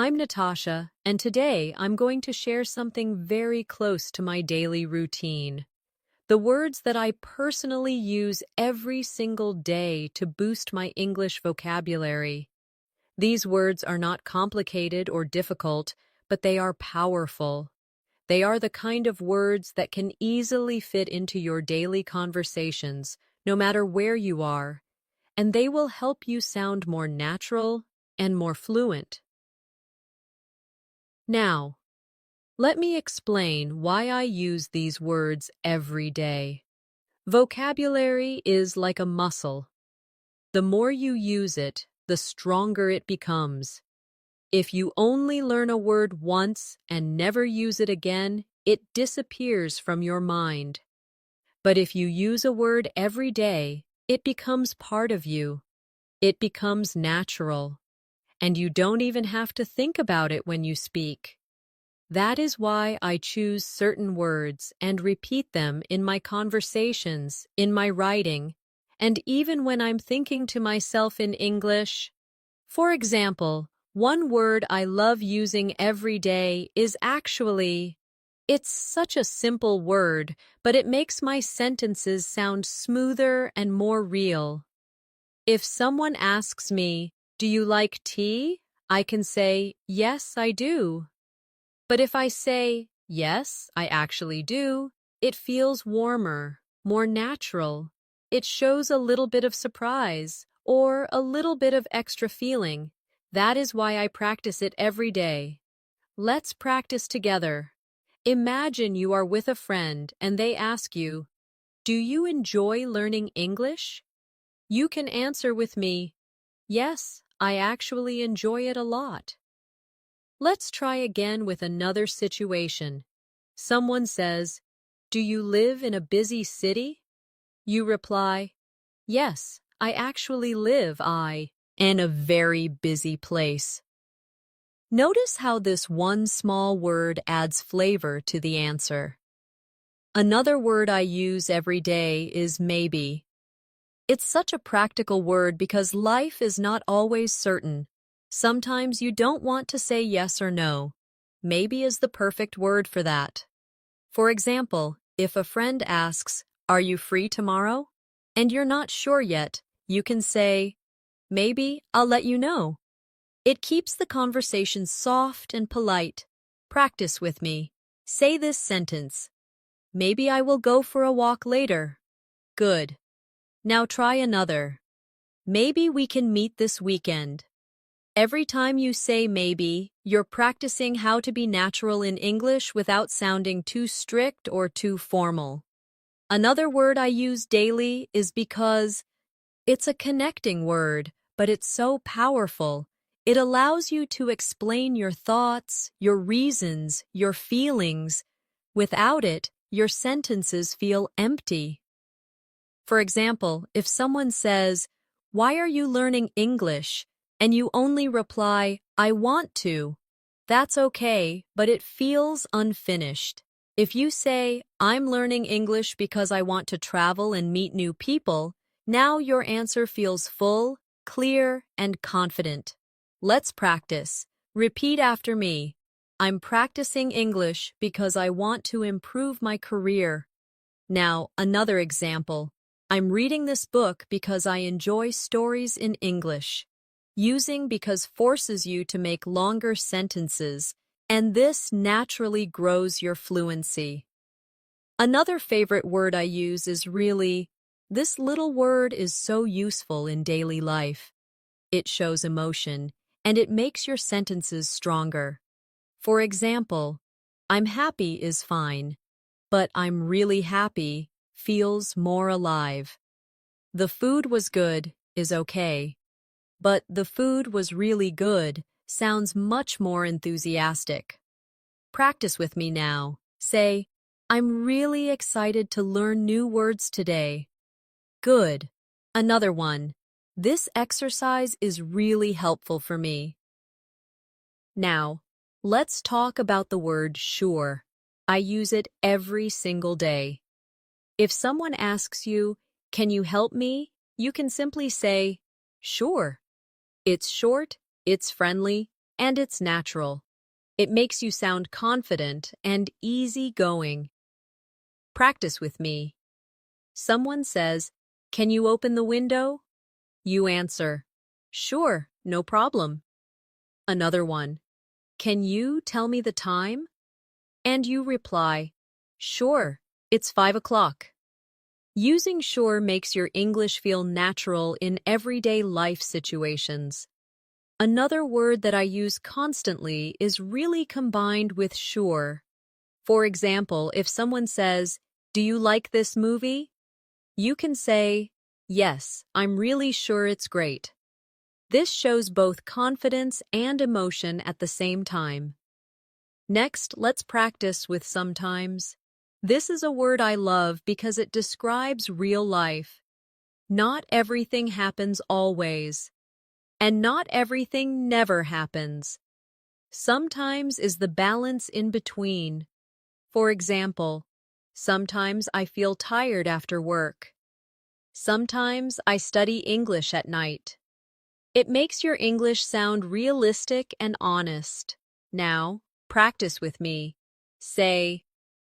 I'm Natasha, and today I'm going to share something very close to my daily routine. The words that I personally use every single day to boost my English vocabulary. These words are not complicated or difficult, but they are powerful. They are the kind of words that can easily fit into your daily conversations, no matter where you are, and they will help you sound more natural and more fluent. Now, let me explain why I use these words every day. Vocabulary is like a muscle. The more you use it, the stronger it becomes. If you only learn a word once and never use it again, it disappears from your mind. But if you use a word every day, it becomes part of you. It becomes natural, and you don't even have to think about it when you speak. That is why I choose certain words and repeat them in my conversations, in my writing, and even when I'm thinking to myself in English. For example, one word I love using every day is actually. It's such a simple word, but it makes my sentences sound smoother and more real. If someone asks me, "Do you like tea?" I can say, "Yes, I do." But if I say, "Yes, I actually do," it feels warmer, more natural. It shows a little bit of surprise or a little bit of extra feeling. That is why I practice it every day. Let's practice together. Imagine you are with a friend and they ask you, "Do you enjoy learning English?" You can answer with me, "Yes, I actually enjoy it a lot." Let's try again with another situation. Someone says, "Do you live in a busy city?" You reply, "Yes, I actually live in a very busy place." Notice how this one small word adds flavor to the answer. Another word I use every day is maybe. It's such a practical word because life is not always certain. Sometimes you don't want to say yes or no. Maybe is the perfect word for that. For example, if a friend asks, "Are you free tomorrow?" and you're not sure yet, you can say, "Maybe I'll let you know." It keeps the conversation soft and polite. Practice with me. Say this sentence. "Maybe I will go for a walk later." Good. Now try another. "Maybe we can meet this weekend." Every time you say maybe, you're practicing how to be natural in English without sounding too strict or too formal. Another word I use daily is because. It's a connecting word, but it's so powerful. It allows you to explain your thoughts, your reasons, your feelings. Without it, your sentences feel empty. For example, if someone says, "Why are you learning English?" and you only reply, "I want to," that's okay, but it feels unfinished. If you say, "I'm learning English because I want to travel and meet new people," now your answer feels full, clear, and confident. Let's practice. Repeat after me. I'm practicing English because I want to improve my career. Now, another example. I'm reading this book because I enjoy stories in English. Using because forces you to make longer sentences, and this naturally grows your fluency. Another favorite word I use is really. This little word is so useful in daily life. It shows emotion, and it makes your sentences stronger. For example, "I'm happy" is fine, but "I'm really happy" feels more alive. "The food was good" is okay, but "the food was really good" sounds much more enthusiastic. Practice with me now. Say, "I'm really excited to learn new words today." Good. Another one. "This exercise is really helpful for me." Now, let's talk about the word sure. I use it every single day. If someone asks you, "Can you help me?" you can simply say, "Sure." It's short, it's friendly, and it's natural. It makes you sound confident and easygoing. Practice with me. Someone says, "Can you open the window?" You answer, "Sure, no problem." Another one, "Can you tell me the time?" And you reply, "Sure, it's 5 o'clock." Using sure makes your English feel natural in everyday life situations. Another word that I use constantly is really combined with sure. For example, if someone says, "Do you like this movie?" You can say, "Yes, I'm really sure it's great." This shows both confidence and emotion at the same time. Next, let's practice with sometimes. This is a word I love because it describes real life. Not everything happens always, and not everything never happens. Sometimes is the balance in between. For example, sometimes I feel tired after work. Sometimes I study English at night. It makes your English sound realistic and honest. Now, practice with me. Say,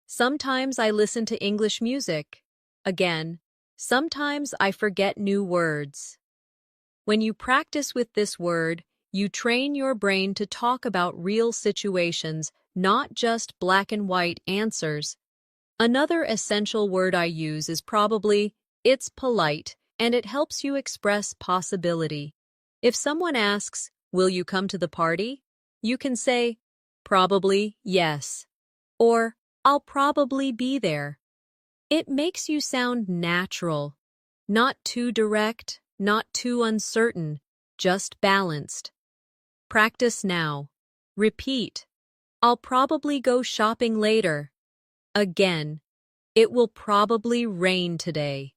"Sometimes I listen to English music." Again, "Sometimes I forget new words." When you practice with this word, you train your brain to talk about real situations, not just black and white answers. Another essential word I use is probably, it's polite, and it helps you express possibility. If someone asks, "Will you come to the party?" You can say, "Probably, yes," or "I'll probably be there." It makes you sound natural, not too direct, not too uncertain, just balanced. Practice now. Repeat, "I'll probably go shopping later." Again, "It will probably rain today."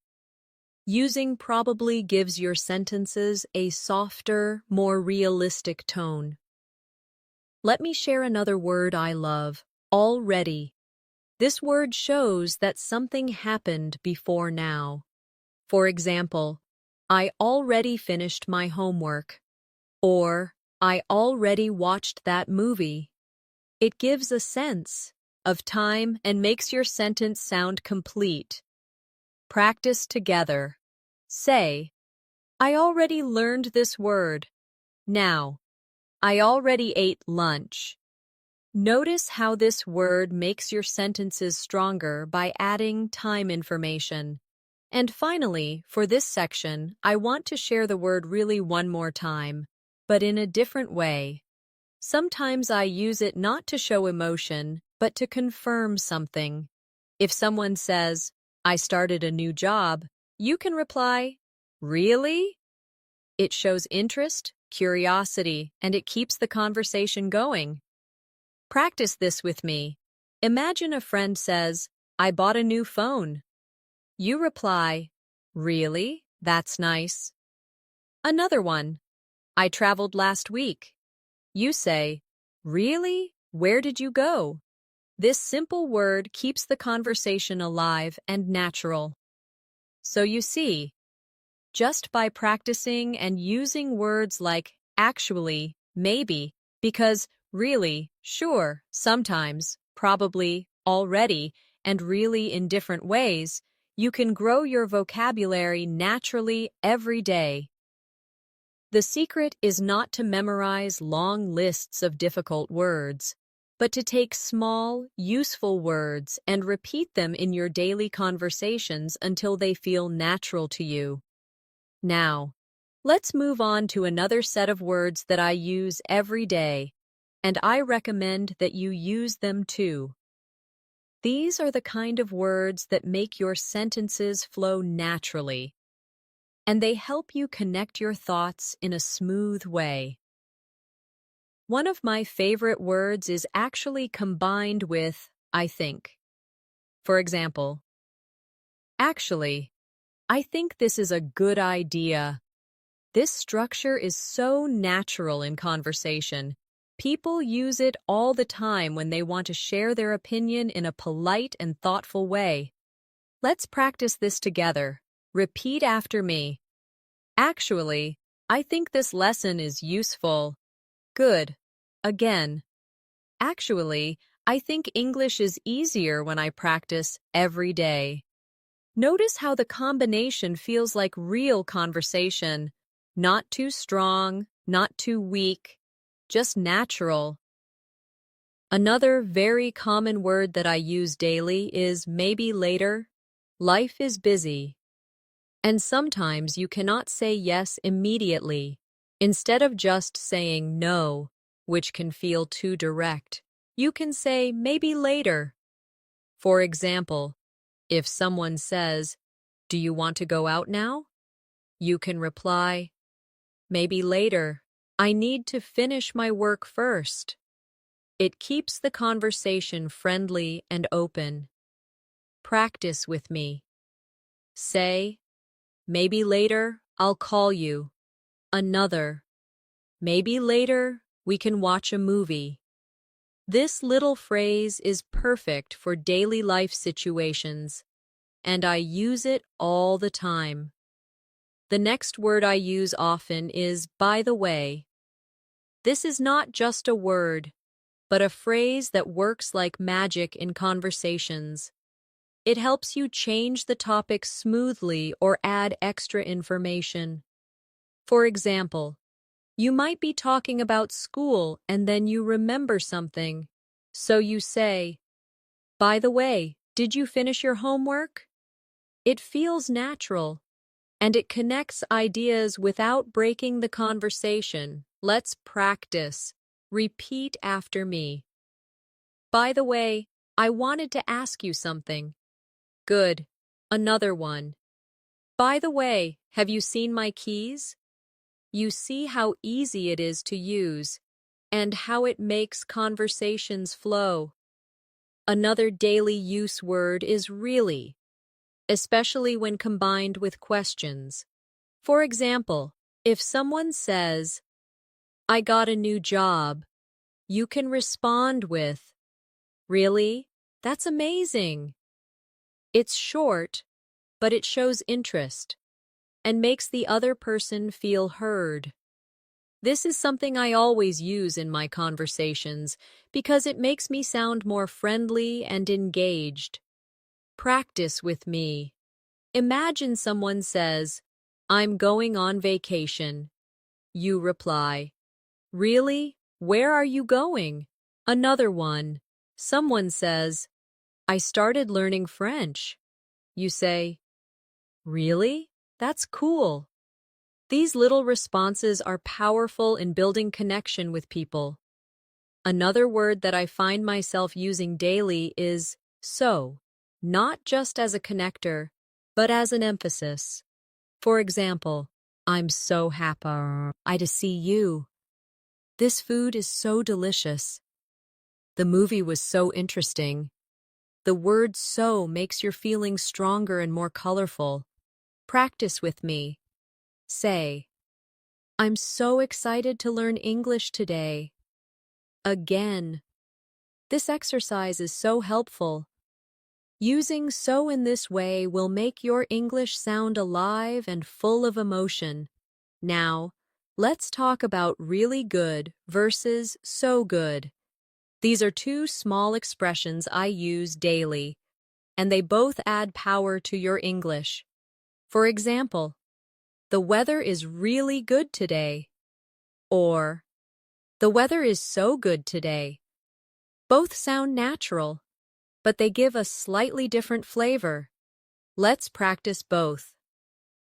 Using probably gives your sentences a softer, more realistic tone. Let me share another word I love, already. This word shows that something happened before now. For example, "I already finished my homework," or "I already watched that movie." It gives a sense of time and makes your sentence sound complete. Practice together. Say, "I already learned this word." Now, "I already ate lunch." Notice how this word makes your sentences stronger by adding time information. And finally, for this section, I want to share the word really one more time, but in a different way. Sometimes I use it not to show emotion, but to confirm something. If someone says, "I started a new job," you can reply, "Really?" It shows interest, curiosity, and it keeps the conversation going. Practice this with me. Imagine a friend says, "I bought a new phone." You reply, "Really? That's nice." Another one, "I traveled last week." You say, "Really? Where did you go?" This simple word keeps the conversation alive and natural. So you see, just by practicing and using words like actually, maybe, because, really, sure, sometimes, probably, already, and really in different ways, you can grow your vocabulary naturally every day. The secret is not to memorize long lists of difficult words, but to take small, useful words and repeat them in your daily conversations until they feel natural to you. Now, let's move on to another set of words that I use every day, and I recommend that you use them too. These are the kind of words that make your sentences flow naturally, and they help you connect your thoughts in a smooth way. One of my favorite words is actually combined with "I think." For example, "Actually, I think this is a good idea." This structure is so natural in conversation. People use it all the time when they want to share their opinion in a polite and thoughtful way. Let's practice this together. Repeat after me. "Actually, I think this lesson is useful." Good. again. Actually, I think English is easier when I practice every day. Notice how the combination feels like real conversation. Not too strong, not too weak, just natural. Another very common word that I use daily is maybe later. Life is busy. And sometimes you cannot say yes immediately. Instead of just saying no, which can feel too direct, you can say maybe later. For example, if someone says, "Do you want to go out now?" you can reply, "Maybe later. I need to finish my work first." It keeps the conversation friendly and open. Practice with me. Say, "Maybe later, I'll call you." Another, "Maybe later, we can watch a movie." This little phrase is perfect for daily life situations, and I use it all the time. The next word I use often is "by the way." This is not just a word, but a phrase that works like magic in conversations. It helps you change the topic smoothly or add extra information. For example, you might be talking about school and then you remember something. So you say, "By the way, did you finish your homework?" It feels natural, and it connects ideas without breaking the conversation. Let's practice. Repeat after me. "By the way, I wanted to ask you something." Good. Another one. "By the way, have you seen my keys?" You see how easy it is to use and how it makes conversations flow. Another daily use word is really, especially when combined with questions. For example, if someone says, "I got a new job," you can respond with, "Really? That's amazing." It's short, but it shows interest and makes the other person feel heard. This is something I always use in my conversations because it makes me sound more friendly and engaged. Practice with me. Imagine someone says, "I'm going on vacation." You reply, "Really? Where are you going?" Another one. Someone says, "I started learning French." You say, "Really? That's cool." These little responses are powerful in building connection with people. Another word that I find myself using daily is "so," not just as a connector, but as an emphasis. For example, "I'm so happy to see you." "This food is so delicious." "The movie was so interesting." The word "so" makes your feelings stronger and more colorful. Practice with me. Say, "I'm so excited to learn English today." Again. This exercise is so helpful. Using "so" in this way will make your English sound alive and full of emotion. Now, let's talk about really good versus so good. These are two small expressions I use daily, and they both add power to your English. For example, "The weather is really good today," or "The weather is so good today." Both sound natural, but they give a slightly different flavor. Let's practice both.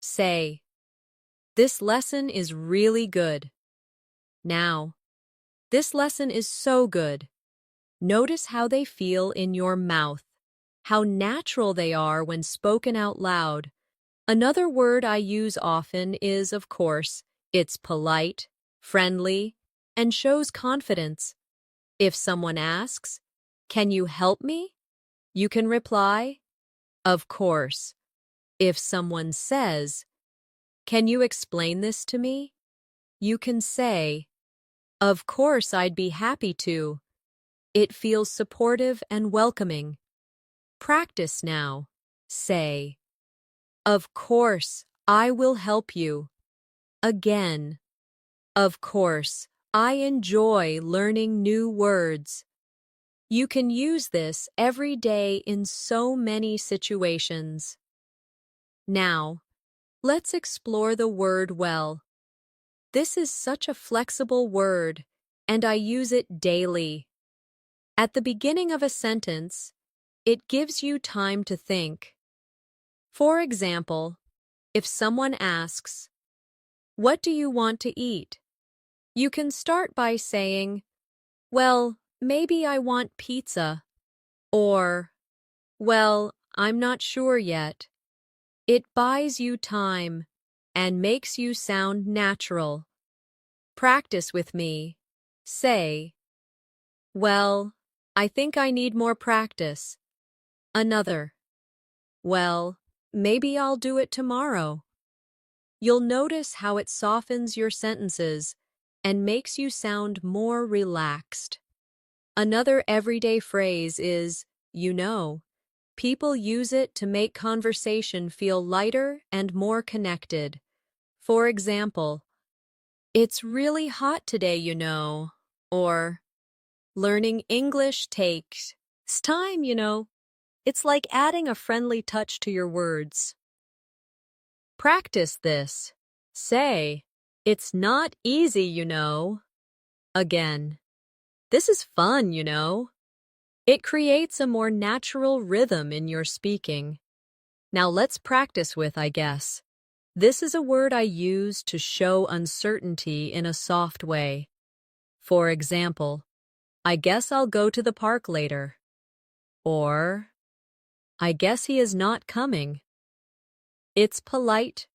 Say, "This lesson is really good." Now, "This lesson is so good." Notice how they feel in your mouth, how natural they are when spoken out loud. Another word I use often is, of course, it's polite, friendly, and shows confidence. If someone asks, "Can you help me?" you can reply, "Of course." If someone says, "Can you explain this to me?" you can say, "Of course, I'd be happy to." It feels supportive and welcoming. Practice now. Say, "Of course, I will help you." Again. "Of course, I enjoy learning new words. You can use this every day in so many situations. Now, let's explore the word well. This is such a flexible word, and I use it daily. At the beginning of a sentence, it gives you time to think. For example, if someone asks, "What do you want to eat?" you can start by saying, "Well, maybe I want pizza," or, "Well, I'm not sure yet." It buys you time and makes you sound natural. Practice with me. Say, "Well, I think I need more practice." Another, "Well, maybe I'll do it tomorrow." You'll notice how it softens your sentences and makes you sound more relaxed. Another everyday phrase is, "you know." People use it to make conversation feel lighter and more connected. For example, "It's really hot today, you know," or "Learning English takes time, you know." It's like adding a friendly touch to your words. Practice this. Say, "It's not easy, you know." Again, "This is fun, you know." It creates a more natural rhythm in your speaking. Now let's practice with "I guess." This is a word I use to show uncertainty in a soft way. For example, "I guess I'll go to the park later." Or, "I guess he is not coming." It's polite,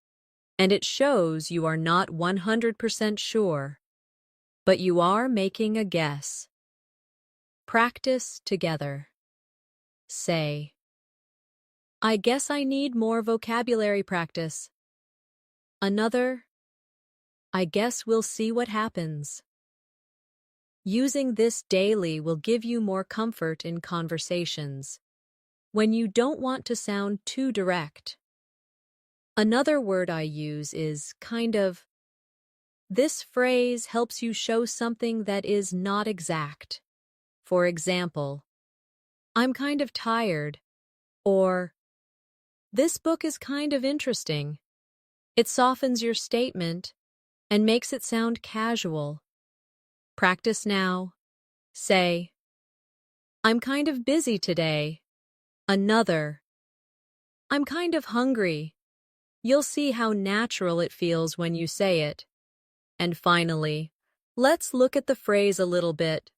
and it shows you are not 100% sure, but you are making a guess. Practice together. Say, "I guess I need more vocabulary practice." Another, "I guess we'll see what happens." Using this daily will give you more comfort in conversations when you don't want to sound too direct. Another word I use is kind of. This phrase helps you show something that is not exact. For example, "I'm kind of tired," or "This book is kind of interesting." It softens your statement and makes it sound casual. Practice now. Say, "I'm kind of busy today." Another, "I'm kind of hungry." You'll see how natural it feels when you say it. And finally, let's look at the phrase a little bit.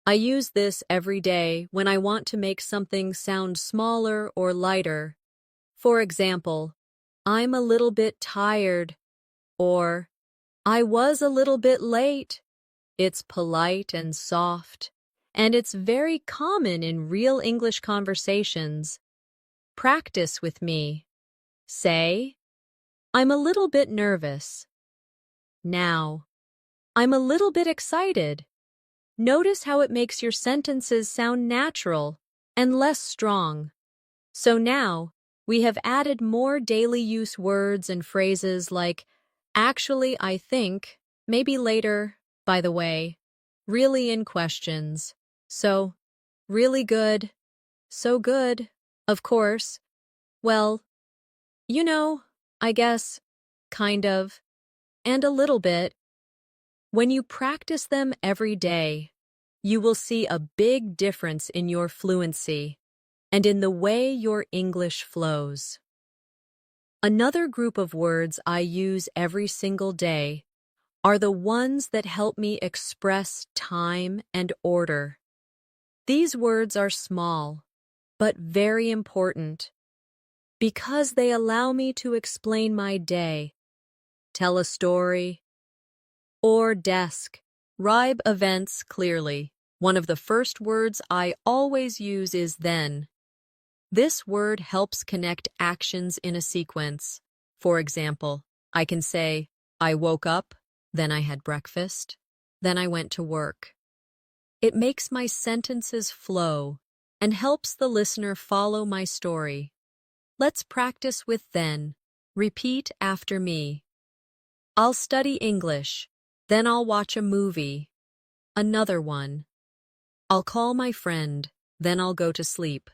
I use this every day when I want to make something sound smaller or lighter. For example, "I'm a little bit tired," or "I was a little bit late." It's polite and soft, and it's very common in real English conversations. Practice with me. Say, "I'm a little bit nervous." Now, "I'm a little bit excited." Notice how it makes your sentences sound natural and less strong. So now, we have added more daily use words and phrases like, "actually, I think," "maybe later," "by the way," "really" in questions. So, "really good," "so good," "of course," "well," "you know," "I guess," "kind of," and "a little bit." When you practice them every day, you will see a big difference in your fluency and in the way your English flows. Another group of words I use every single day are the ones that help me express time and order. These words are small, but very important, because they allow me to explain my day, tell a story, or describe events clearly. One of the first words I always use is then. This word helps connect actions in a sequence. For example, I can say, "I woke up, then I had breakfast, then I went to work." It makes my sentences flow and helps the listener follow my story. Let's practice with then. Repeat after me. "I'll study English." Then I'll watch a movie. Another one. I'll call my friend. Then I'll go to sleep.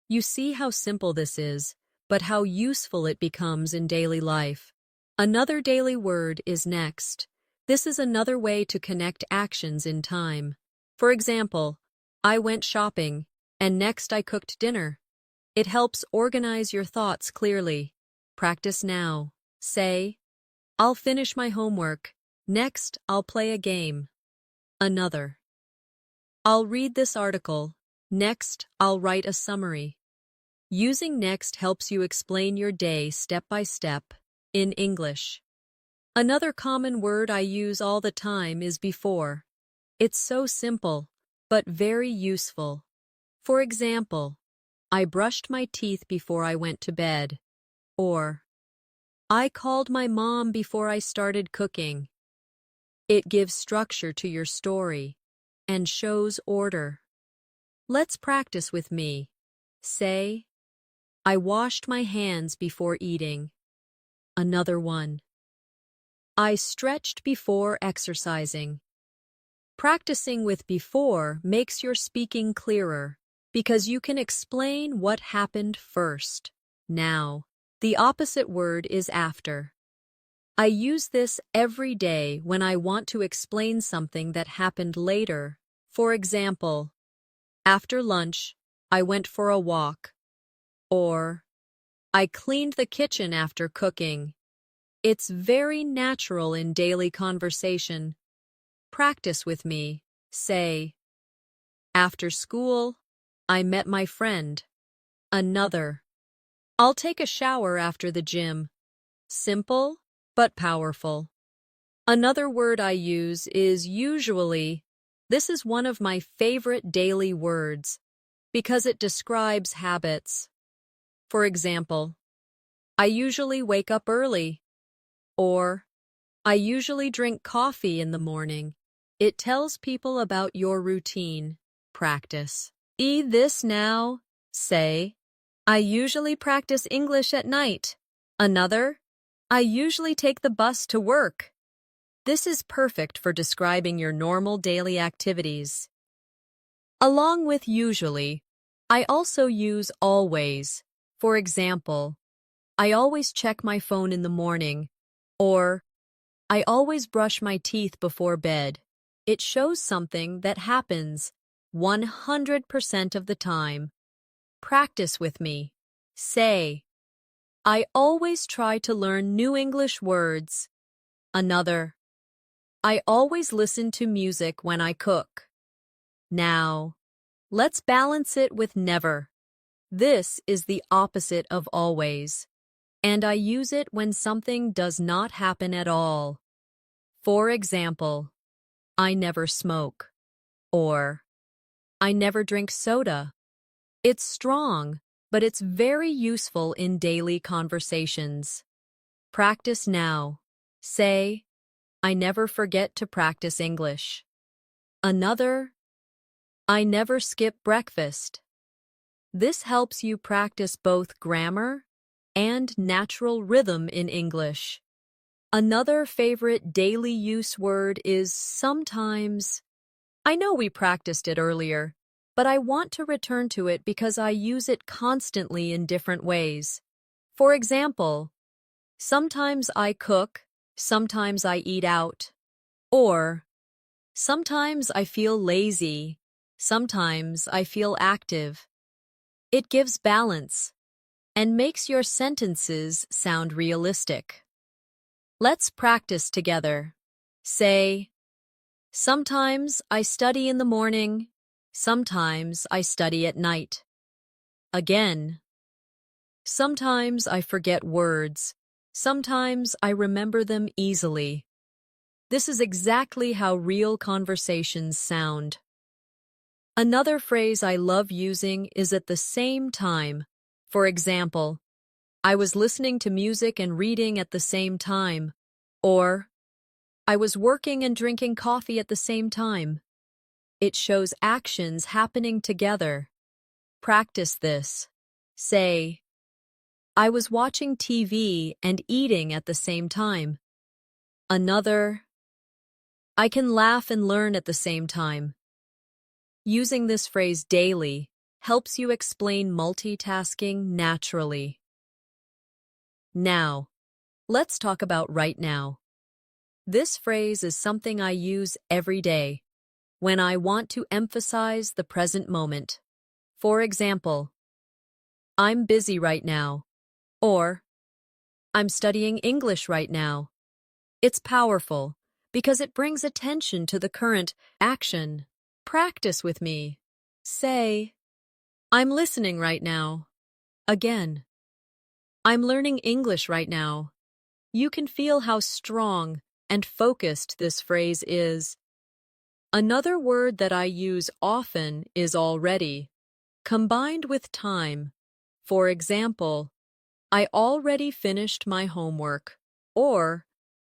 You see how simple this is, but how useful it becomes in daily life. Another daily word is next. This is another way to connect actions in time. For example, I went shopping, and next I cooked dinner. It helps organize your thoughts clearly. Practice now. Say, I'll finish my homework. Next, I'll play a game. Another. I'll read this article. Next, I'll write a summary. Using next helps you explain your day step by step in English. Another common word I use all the time is before. It's so simple, but very useful. For example, I brushed my teeth before I went to bed. Or, I called my mom before I started cooking. It gives structure to your story and shows order. Let's practice with me. Say, I washed my hands before eating. Another one. I stretched before exercising. Practicing with before makes your speaking clearer because you can explain what happened first. Now, the opposite word is after. I use this every day when I want to explain something that happened later. For example, after lunch, I went for a walk. Or, I cleaned the kitchen after cooking. It's very natural in daily conversation. Practice with me. Say, after school, I met my friend. Another. I'll take a shower after the gym. Simple, but powerful. Another word I use is usually. This is one of my favorite daily words because it describes habits. For example, I usually wake up early. Or, I usually drink coffee in the morning. It tells people about your routine. Practice. This now. Say, I usually practice English at night. Another, I usually take the bus to work. This is perfect for describing your normal daily activities. Along with usually, I also use always. For example, I always check my phone in the morning. Or, I always brush my teeth before bed. It shows something that happens 100% of the time. Practice with me. Say, I always try to learn new English words. Another, I always listen to music when I cook. Now, let's balance it with never. This is the opposite of always, and I use it when something does not happen at all. For example, I never smoke, or I never drink soda. It's strong, but it's very useful in daily conversations. Practice now. Say, I never forget to practice English. Another, I never skip breakfast. This helps you practice both grammar and natural rhythm in English. Another favorite daily use word is sometimes. I know we practiced it earlier, but I want to return to it because I use it constantly in different ways. For example, sometimes I cook, sometimes I eat out. Or, sometimes I feel lazy, sometimes I feel active. It gives balance and makes your sentences sound realistic. Let's practice together. Say, sometimes I study in the morning, sometimes I study at night. Again, sometimes I forget words, sometimes I remember them easily. This is exactly how real conversations sound. Another phrase I love using is at the same time. For example, I was listening to music and reading at the same time. Or, I was working and drinking coffee at the same time. It shows actions happening together. Practice this. Say, I was watching TV and eating at the same time. Another, I can laugh and learn at the same time. Using this phrase daily helps you explain multitasking naturally. Now, let's talk about right now. This phrase is something I use every day when I want to emphasize the present moment. For example, I'm busy right now, or I'm studying English right now. It's powerful because it brings attention to the current action. Practice with me. Say, I'm listening right now. Again, I'm learning English right now. You can feel how strong and focused this phrase is. Another word that I use often is already, combined with time. For example, I already finished my homework, or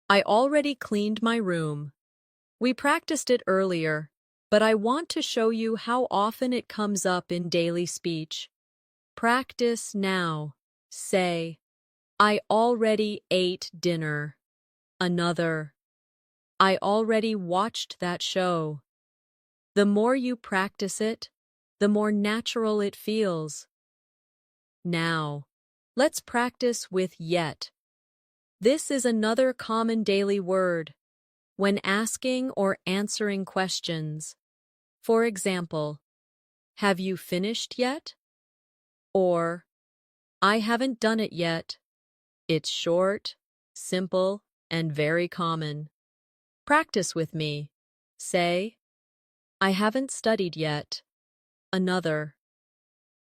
I already cleaned my room. We practiced it earlier, but I want to show you how often it comes up in daily speech. Practice now. Say, I already ate dinner. Another, I already watched that show. The more you practice it, the more natural it feels. Now, let's practice with yet. This is another common daily word when asking or answering questions. For example, have you finished yet? Or, I haven't done it yet. It's short, simple, and very common. Practice with me. Say, I haven't studied yet. Another,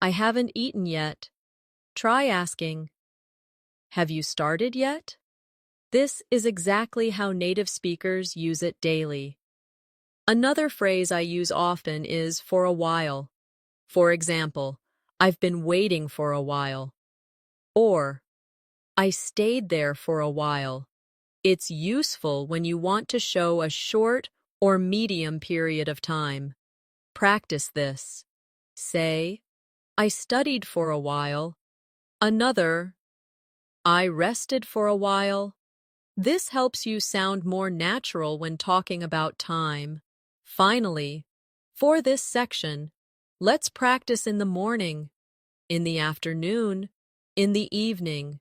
I haven't eaten yet. Try asking, have you started yet? This is exactly how native speakers use it daily. Another phrase I use often is for a while. For example, I've been waiting for a while. Or, I stayed there for a while. It's useful when you want to show a short or medium period of time. Practice this. Say, I studied for a while. Another, I rested for a while. This helps you sound more natural when talking about time. Finally, for this section, let's practice in the morning, in the afternoon, in the evening.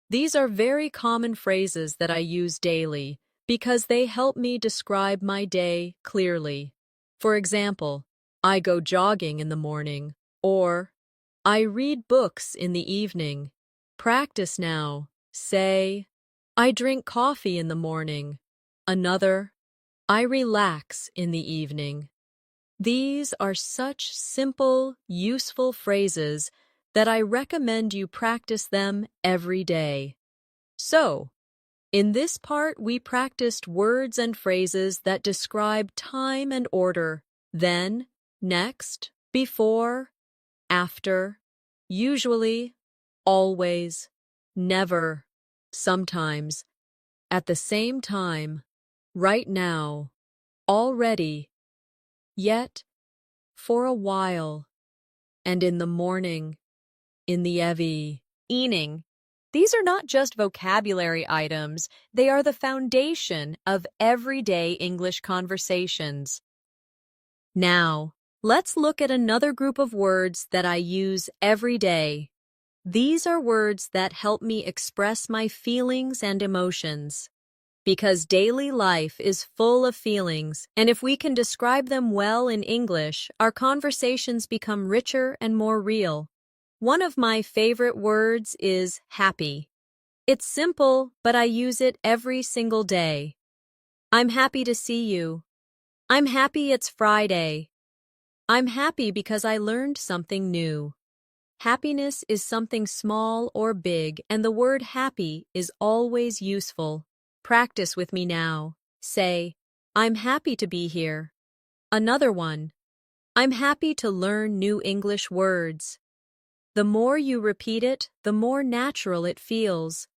These are very common phrases that I use daily because they help me describe my day clearly. For example, I go jogging in the morning, or I read books in the evening. Practice now. Say, I drink coffee in the morning. Another, I relax in the evening. These are such simple, useful phrases that I recommend you practice them every day. So, in this part, we practiced words and phrases that describe time and order. Then, next, before, after, usually, always, never, sometimes, at the same time, right now, already, yet, for a while, and in the morning, in the evening. These are not just vocabulary items, they are the foundation of everyday English conversations. Now, let's look at another group of words that I use every day. These are words that help me express my feelings and emotions. Because daily life is full of feelings, and if we can describe them well in English, our conversations become richer and more real. One of my favorite words is happy. It's simple, but I use it every single day. I'm happy to see you. I'm happy it's Friday. I'm happy because I learned something new. Happiness is something small or big, and the word happy is always useful. Practice with me now. Say, I'm happy to be here. Another one, I'm happy to learn new English words. The more you repeat it, the more natural it feels.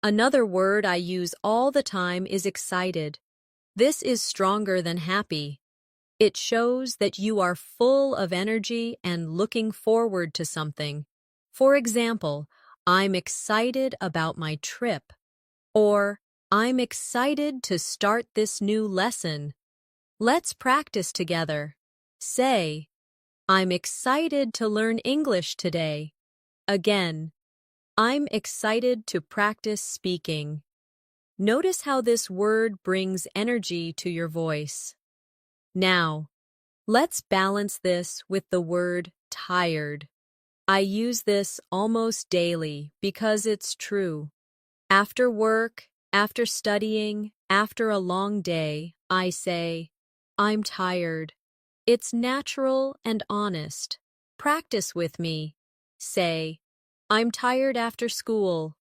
Another word I use all the time is excited. This is stronger than happy. It shows that you are full of energy and looking forward to something. For example, I'm excited about my trip. Or, I'm excited to start this new lesson. Let's practice together. Say, I'm excited to learn English today. Again, I'm excited to practice speaking. Notice how this word brings energy to your voice. Now, let's balance this with the word tired. I use this almost daily because it's true. After work, after studying, after a long day, I say, I'm tired. It's natural and honest. Practice with me. Say, I'm tired after school.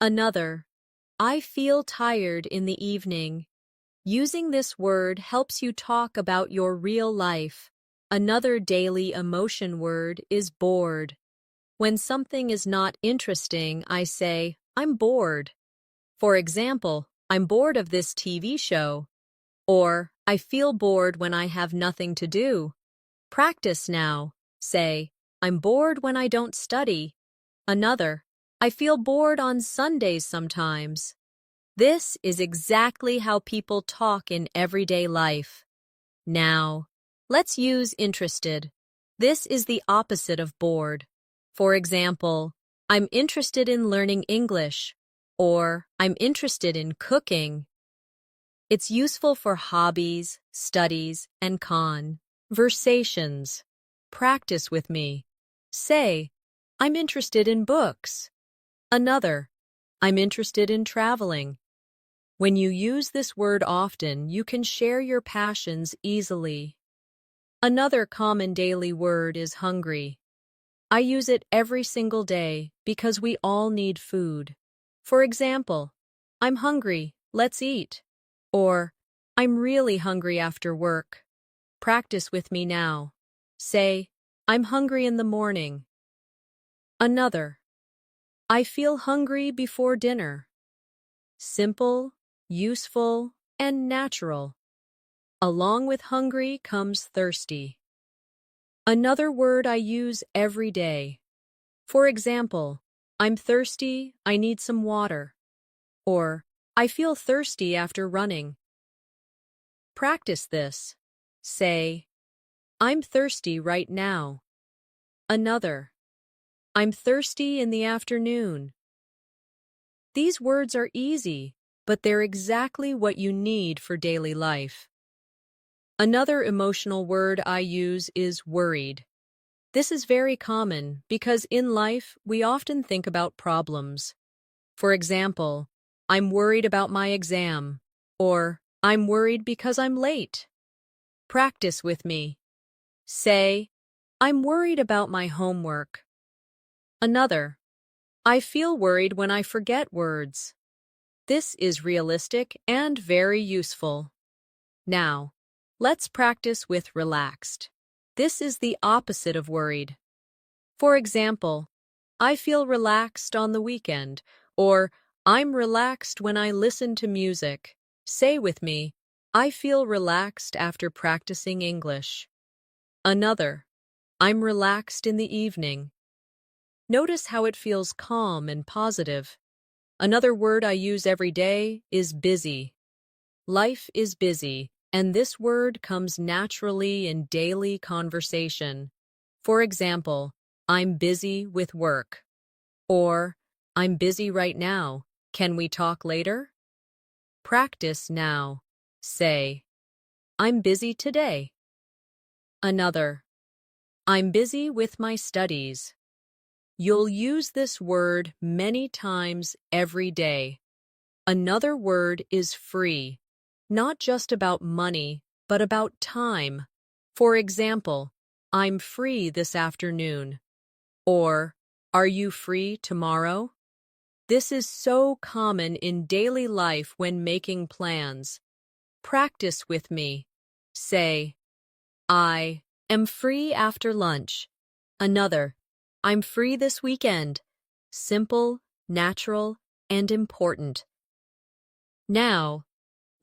Another, I feel tired in the evening. Using this word helps you talk about your real life. Another daily emotion word is bored. When something is not interesting, I say, I'm bored. For example, I'm bored of this TV show. Or, I feel bored when I have nothing to do. Practice now. Say, I'm bored when I don't study. Another, I feel bored on Sundays sometimes. This is exactly how people talk in everyday life. Now, let's use interested. This is the opposite of bored. For example, I'm interested in learning English, or I'm interested in cooking. It's useful for hobbies, studies, and conversations. Practice with me. Say, I'm interested in books. Another, I'm interested in traveling. When you use this word often, you can share your passions easily. Another common daily word is hungry. I use it every single day because we all need food. For example, I'm hungry, let's eat. Or, I'm really hungry after work. Practice with me now. Say, I'm hungry in the morning. Another, I feel hungry before dinner. Simple, useful, and natural. Along with hungry comes thirsty. Another word I use every day. For example, I'm thirsty, I need some water. Or, I feel thirsty after running. Practice this. Say, I'm thirsty right now. Another, I'm thirsty in the afternoon. These words are easy, but they're exactly what you need for daily life. Another emotional word I use is worried. This is very common because in life we often think about problems. For example, I'm worried about my exam, or I'm worried because I'm late. Practice with me. Say, I'm worried about my homework. Another, I feel worried when I forget words. This is realistic and very useful. Now, let's practice with relaxed. This is the opposite of worried. For example, I feel relaxed on the weekend, or I'm relaxed when I listen to music. Say with me, I feel relaxed after practicing English. Another, I'm relaxed in the evening. Notice how it feels calm and positive. Another word I use every day is busy. Life is busy, and this word comes naturally in daily conversation. For example, I'm busy with work. Or, I'm busy right now. Can we talk later? Practice now. Say, I'm busy today. Another, I'm busy with my studies. You'll use this word many times every day. Another word is free, not just about money, but about time. For example, I'm free this afternoon. Or, are you free tomorrow? This is so common in daily life when making plans. Practice with me. Say, I am free after lunch. Another, I'm free this weekend. Simple, natural, and important. Now,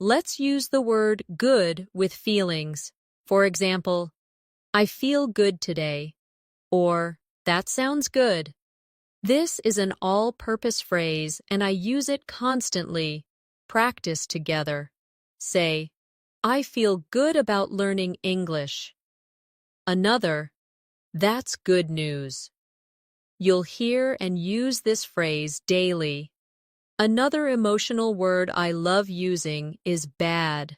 let's use the word good with feelings. For example, I feel good today. Or, that sounds good. This is an all-purpose phrase and I use it constantly. Practice together. Say, I feel good about learning English. Another, that's good news. You'll hear and use this phrase daily. Another emotional word I love using is bad.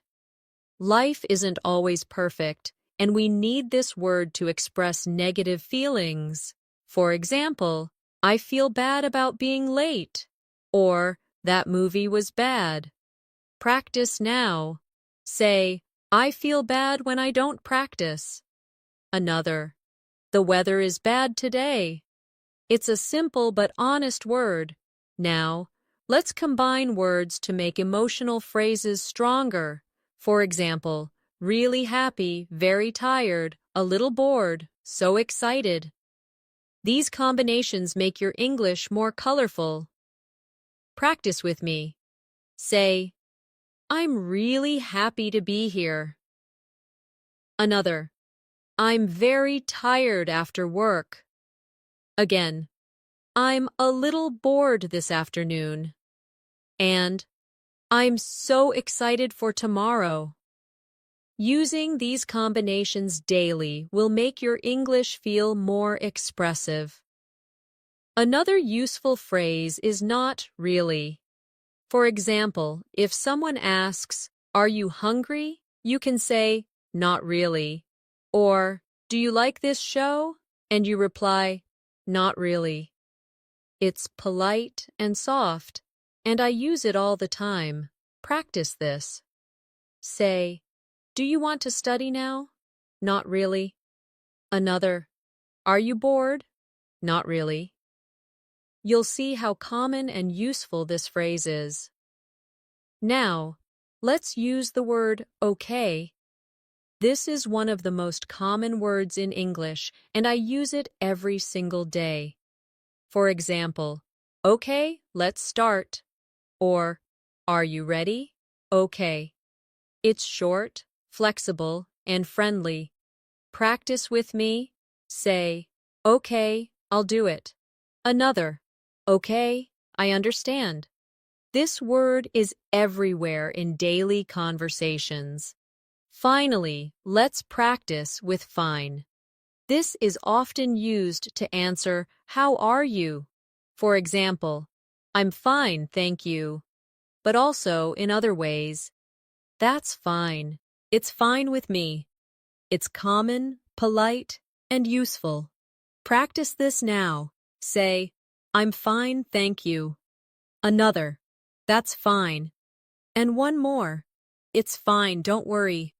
Life isn't always perfect, and we need this word to express negative feelings. For example, I feel bad about being late, or that movie was bad. Practice now. Say, I feel bad when I don't practice. Another, the weather is bad today. It's a simple but honest word. Now, let's combine words to make emotional phrases stronger. For example, really happy, very tired, a little bored, so excited. These combinations make your English more colorful. Practice with me. Say, I'm really happy to be here. Another, I'm very tired after work. Again, I'm a little bored this afternoon. And I'm so excited for tomorrow. Using these combinations daily will make your English feel more expressive. Another useful phrase is not really. For example, if someone asks, are you hungry? You can say, not really. Or, do you like this show? And you reply, not really. It's polite and soft, and I use it all the time. Practice this. Say, do you want to study now? Not really. Another, are you bored? Not really. You'll see how common and useful this phrase is. Now, let's use the word okay. This is one of the most common words in English, and I use it every single day. For example, okay, let's start. Or, are you ready? Okay. It's short, flexible, and friendly. Practice with me. Say, okay, I'll do it. Another, okay, I understand. This word is everywhere in daily conversations. Finally, let's practice with fine. This is often used to answer, how are you? For example, I'm fine, thank you. But also in other ways, that's fine. It's fine with me. It's common, polite, and useful. Practice this now. Say, I'm fine, thank you. Another, that's fine. And one more, it's fine, don't worry.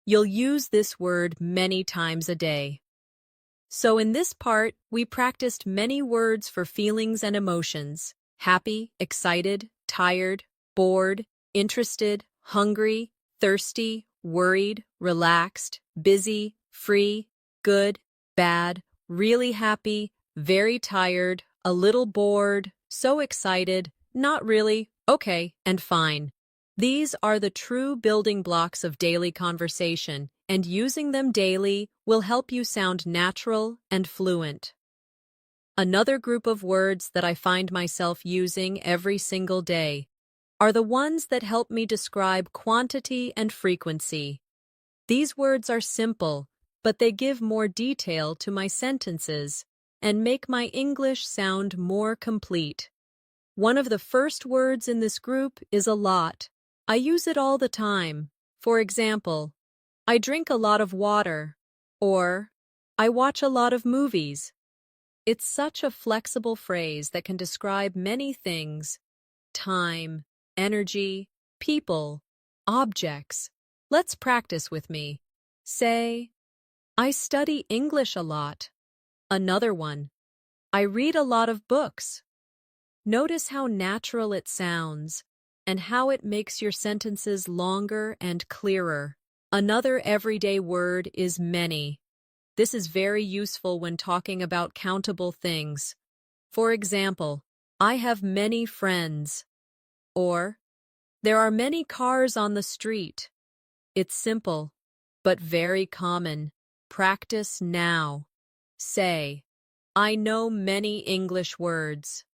You'll use this word many times a day. So in this part, we practiced many words for feelings and emotions: happy, excited, tired, bored, interested, hungry, thirsty, worried, relaxed, busy, free, good, bad, really happy, very tired, a little bored, so excited, not really, okay, and fine. These are the true building blocks of daily conversation, and using them daily will help you sound natural and fluent. Another group of words that I find myself using every single day are the ones that help me describe quantity and frequency. These words are simple, but they give more detail to my sentences and make my English sound more complete. One of the first words in this group is a lot. I use it all the time. For example, I drink a lot of water, or I watch a lot of movies. It's such a flexible phrase that can describe many things: time, energy, people, objects. Let's practice with me. Say, I study English a lot. Another one, I read a lot of books. Notice how natural it sounds and how it makes your sentences longer and clearer. Another everyday word is many. This is very useful when talking about countable things. For example, I have many friends. Or, there are many cars on the street. It's simple, but very common. Practice now. Say, I know many English words.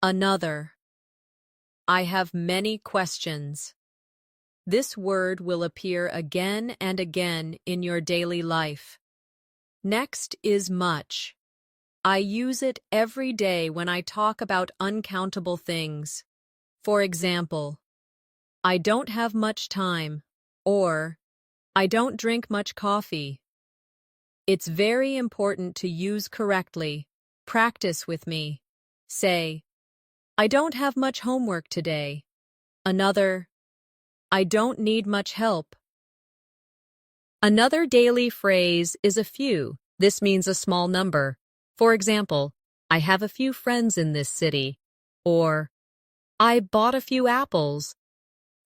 Another, I have many questions. This word will appear again and again in your daily life. Next is much. I use it every day when I talk about uncountable things. For example, I don't have much time, or I don't drink much coffee. It's very important to use correctly. Practice with me. Say, I don't have much homework today. Another, I don't need much help. Another daily phrase is a few. This means a small number. For example, I have a few friends in this city. Or, I bought a few apples.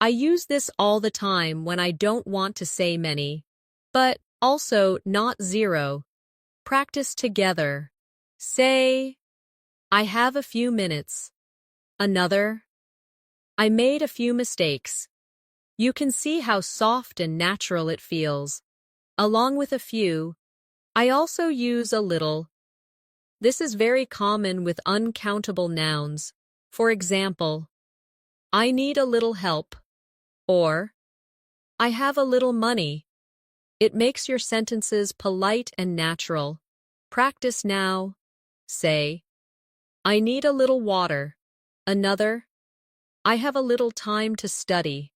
I use this all the time when I don't want to say many, but also not zero. Practice together. Say, I have a few minutes. Another, I made a few mistakes. You can see how soft and natural it feels. Along with a few, I also use a little. This is very common with uncountable nouns. For example, I need a little help, or I have a little money. It makes your sentences polite and natural. Practice now. Say, I need a little water. Another, I have a little time to study.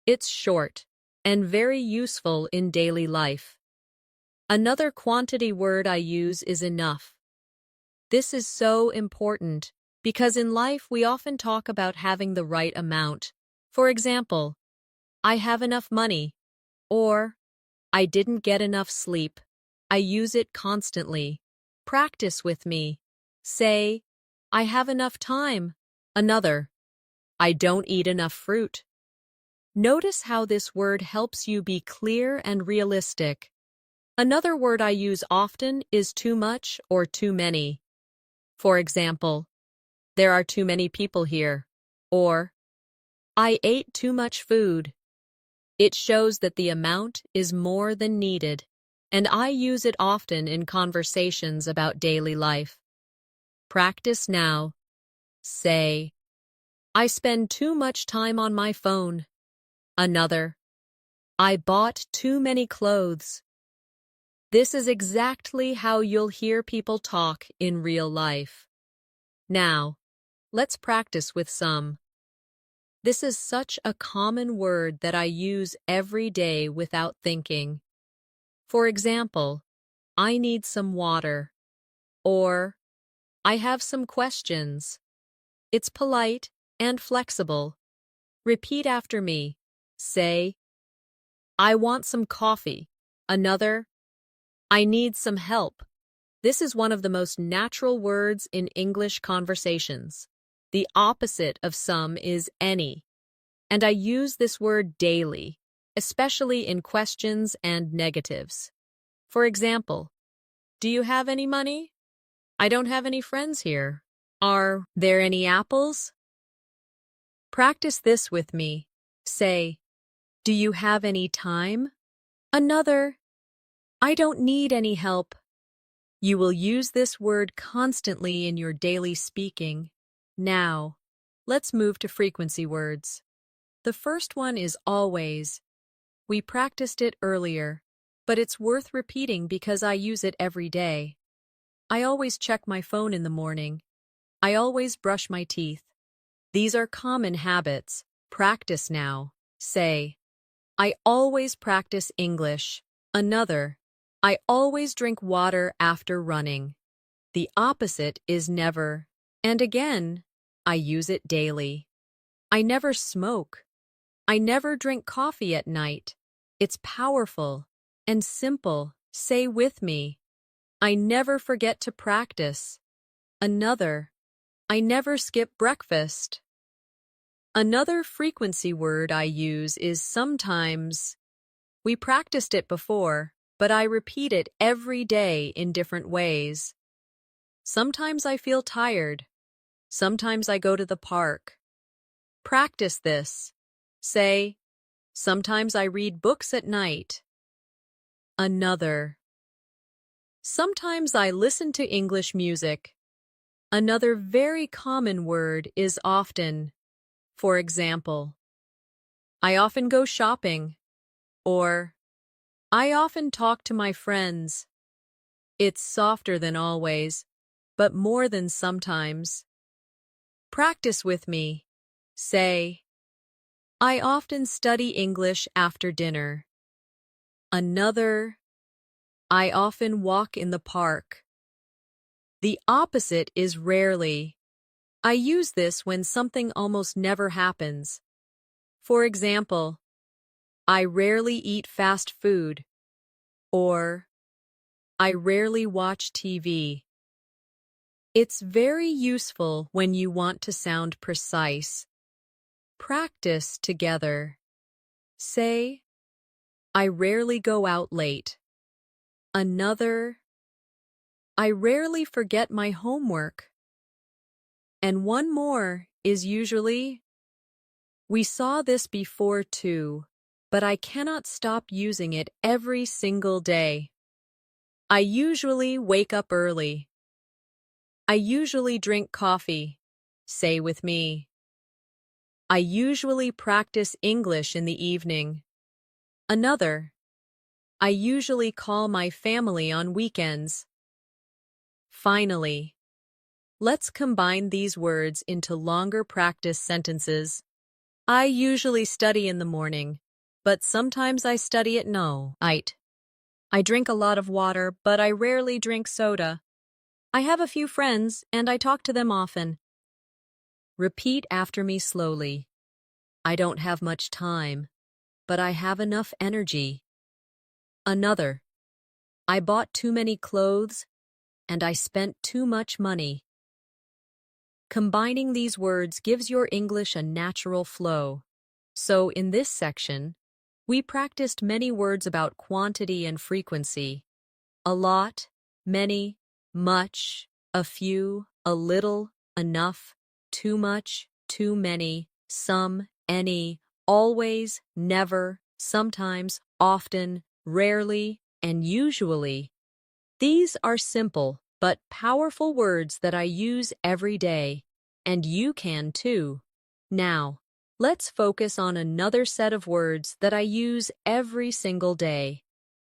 It's short and very useful in daily life. Another quantity word I use is enough. This is so important because in life we often talk about having the right amount. For example, I have enough money, or I didn't get enough sleep. I use it constantly. Practice with me. Say, I have enough time. Another, I don't eat enough fruit. Notice how this word helps you be clear and realistic. Another word I use often is too much or too many. For example, there are too many people here, or I ate too much food. It shows that the amount is more than needed, and I use it often in conversations about daily life. Practice now. Say, I spend too much time on my phone. Another, I bought too many clothes. This is exactly how you'll hear people talk in real life. Now, let's practice with some. This is such a common word that I use every day without thinking. For example, I need some water, or I have some questions. It's polite and flexible. Repeat after me. Say, I want some coffee. Another, I need some help. This is one of the most natural words in English conversations. The opposite of some is any. And I use this word daily, especially in questions and negatives. For example, do you have any money? I don't have any friends here. Are there any apples? Practice this with me. Say, do you have any time? Another, I don't need any help. You will use this word constantly in your daily speaking. Now, let's move to frequency words. The first one is always. We practiced it earlier, but it's worth repeating because I use it every day. I always check my phone in the morning. I always brush my teeth. These are common habits. Practice now. Say, I always practice English. Another, I always drink water after running. The opposite is never. And again, I use it daily. I never smoke. I never drink coffee at night. It's powerful and simple. Say with me. I never forget to practice. Another, I never skip breakfast. Another frequency word I use is sometimes. We practiced it before, but I repeat it every day in different ways. Sometimes I feel tired. Sometimes I go to the park. Practice this. Say, sometimes I read books at night. Another. Sometimes I listen to English music. Another very common word is often. For example, I often go shopping, or I often talk to my friends. It's softer than always, but more than sometimes. Practice with me. Say, I often study English after dinner. Another, I often walk in the park. The opposite is rarely. I use this when something almost never happens. For example, I rarely eat fast food, or I rarely watch TV. It's very useful when you want to sound precise. Practice together. Say, I rarely go out late. Another, I rarely forget my homework. And one more is usually, we saw this before too, but I cannot stop using it every single day. I usually wake up early. I usually drink coffee. Say with me. I usually practice English in the evening. Another, I usually call my family on weekends. Finally, let's combine these words into longer practice sentences. I usually study in the morning, but sometimes I study at night. I drink a lot of water, but I rarely drink soda. I have a few friends, and I talk to them often. Repeat after me slowly. I don't have much time, but I have enough energy. Another, I bought too many clothes, and I spent too much money. Combining these words gives your English a natural flow. So in this section, we practiced many words about quantity and frequency. A lot, many, much, a few, a little, enough, too much, too many, some, any, always, never, sometimes, often, rarely, and usually. These are simple but powerful words that I use every day, and you can too. Now, let's focus on another set of words that I use every single day.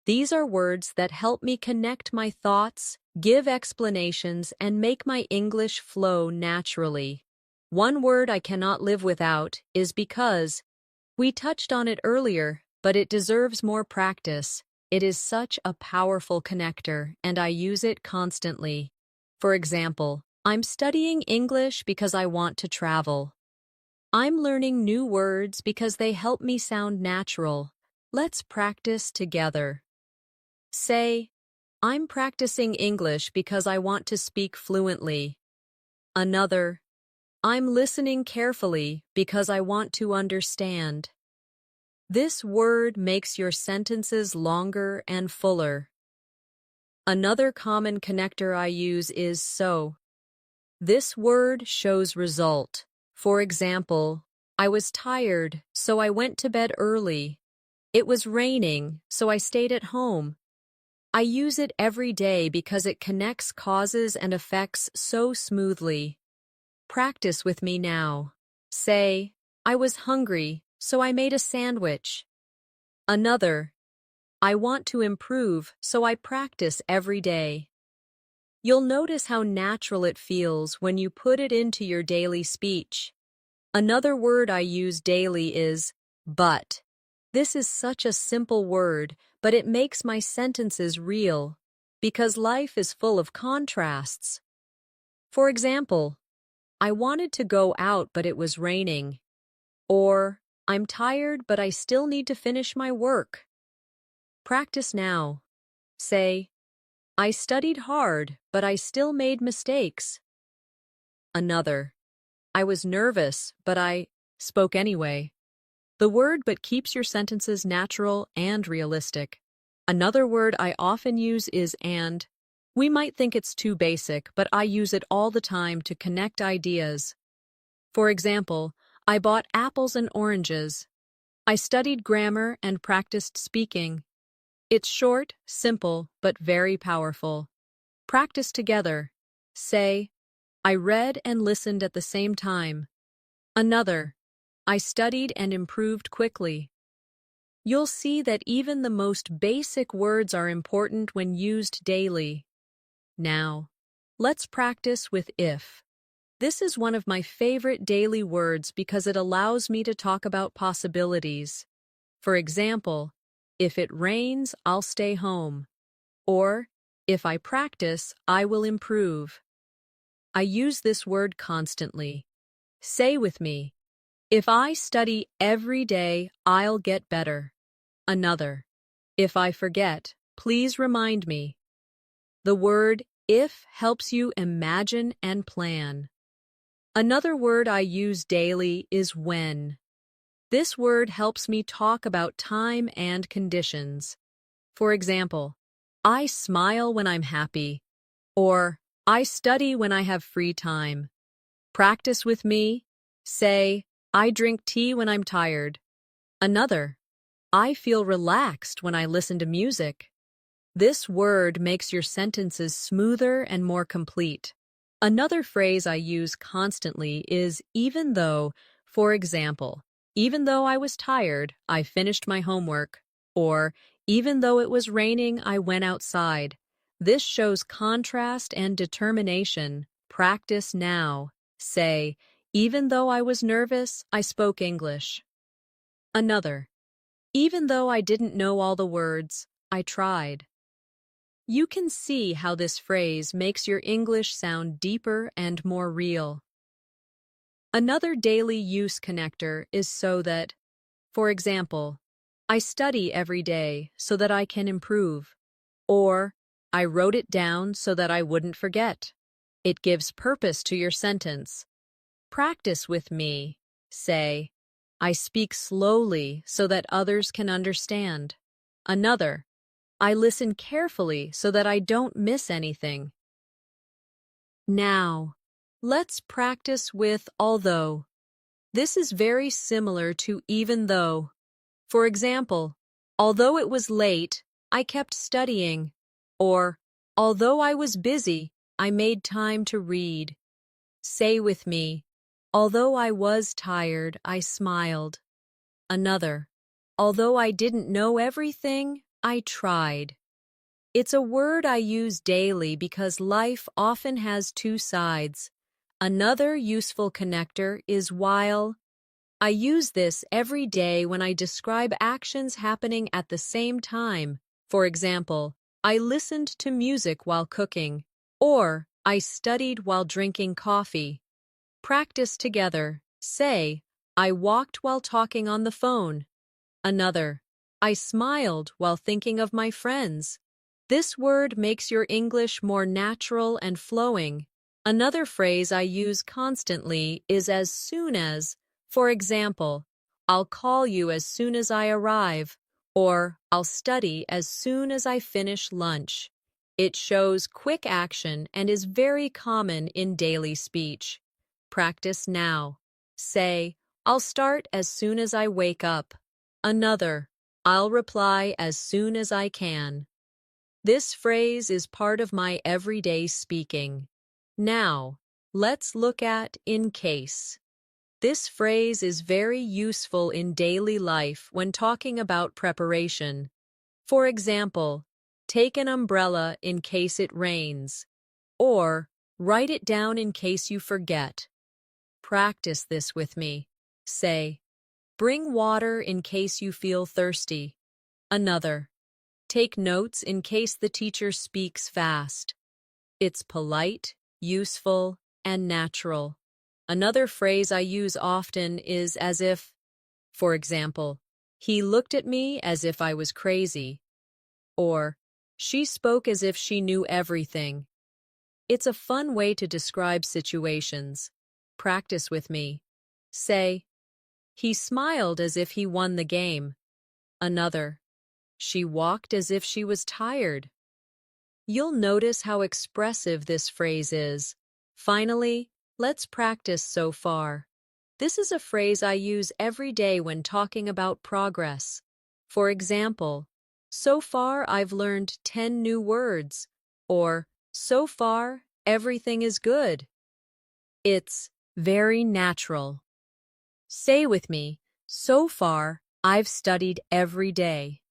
These are words that help me connect my thoughts, give explanations, and make my English flow naturally. One word I cannot live without is because. We touched on it earlier, but it deserves more practice. It is such a powerful connector, and I use it constantly. For example, I'm studying English because I want to travel. I'm learning new words because they help me sound natural. Let's practice together. Say, I'm practicing English because I want to speak fluently. Another, I'm listening carefully because I want to understand. This word makes your sentences longer and fuller. Another common connector I use is so. This word shows result. For example, I was tired, so I went to bed early. It was raining, so I stayed at home. I use it every day because it connects causes and effects so smoothly. Practice with me now. Say, I was hungry, so I made a sandwich. Another, I want to improve, so I practice every day. You'll notice how natural it feels when you put it into your daily speech. Another word I use daily is but. This is such a simple word, but it makes my sentences real, because life is full of contrasts. For example, I wanted to go out, but it was raining. Or, I'm tired, but I still need to finish my work. Practice now. Say, I studied hard, but I still made mistakes. Another, I was nervous, but I spoke anyway. The word but keeps your sentences natural and realistic. Another word I often use is and. We might think it's too basic, but I use it all the time to connect ideas. For example, I bought apples and oranges. I studied grammar and practiced speaking. It's short, simple, but very powerful. Practice together. Say, I read and listened at the same time. Another, I studied and improved quickly. You'll see that even the most basic words are important when used daily. Now, let's practice with if. This is one of my favorite daily words because it allows me to talk about possibilities. For example, if it rains, I'll stay home. Or, if I practice, I will improve. I use this word constantly. Say with me, if I study every day, I'll get better. Another, if I forget, please remind me. The word if helps you imagine and plan. Another word I use daily is when. This word helps me talk about time and conditions. For example, I smile when I'm happy, or I study when I have free time. Practice with me. Say, I drink tea when I'm tired. Another, I feel relaxed when I listen to music. This word makes your sentences smoother and more complete. Another phrase I use constantly is even though. For example, even though I was tired, I finished my homework. Or, even though it was raining, I went outside. This shows contrast and determination. Practice now. Say, even though I was nervous, I spoke English. Another, even though I didn't know all the words, I tried. You can see how this phrase makes your English sound deeper and more real. Another daily use connector is so that. For example, I study every day so that I can improve. Or, I wrote it down so that I wouldn't forget. It gives purpose to your sentence. Practice with me. Say, I speak slowly so that others can understand. Another, I listen carefully so that I don't miss anything. Now, let's practice with although. This is very similar to even though. For example, although it was late, I kept studying. Or, although I was busy, I made time to read. Say with me, although I was tired, I smiled. Another, although I didn't know everything, I tried. It's a word I use daily because life often has two sides. Another useful connector is while. I use this every day when I describe actions happening at the same time. For example, I listened to music while cooking, or I studied while drinking coffee. Practice together. Say, I walked while talking on the phone. Another, I smiled while thinking of my friends. This word makes your English more natural and flowing. Another phrase I use constantly is as soon as. For example, I'll call you as soon as I arrive, or I'll study as soon as I finish lunch. It shows quick action and is very common in daily speech. Practice now. Say, I'll start as soon as I wake up. Another, I'll reply as soon as I can. This phrase is part of my everyday speaking. Now, let's look at in case. This phrase is very useful in daily life when talking about preparation. For example, take an umbrella in case it rains, or write it down in case you forget. Practice this with me. Say, bring water in case you feel thirsty. Another, take notes in case the teacher speaks fast. It's polite, useful, and natural. Another phrase I use often is as if. For example, he looked at me as if I was crazy. Or, she spoke as if she knew everything. It's a fun way to describe situations. Practice with me. Say, he smiled as if he won the game. Another, she walked as if she was tired. You'll notice how expressive this phrase is. Finally, let's practice so far. This is a phrase I use every day when talking about progress. For example, so far I've learned 10 new words, or so far everything is good. It's very natural. Say with me, so far, I've studied every day.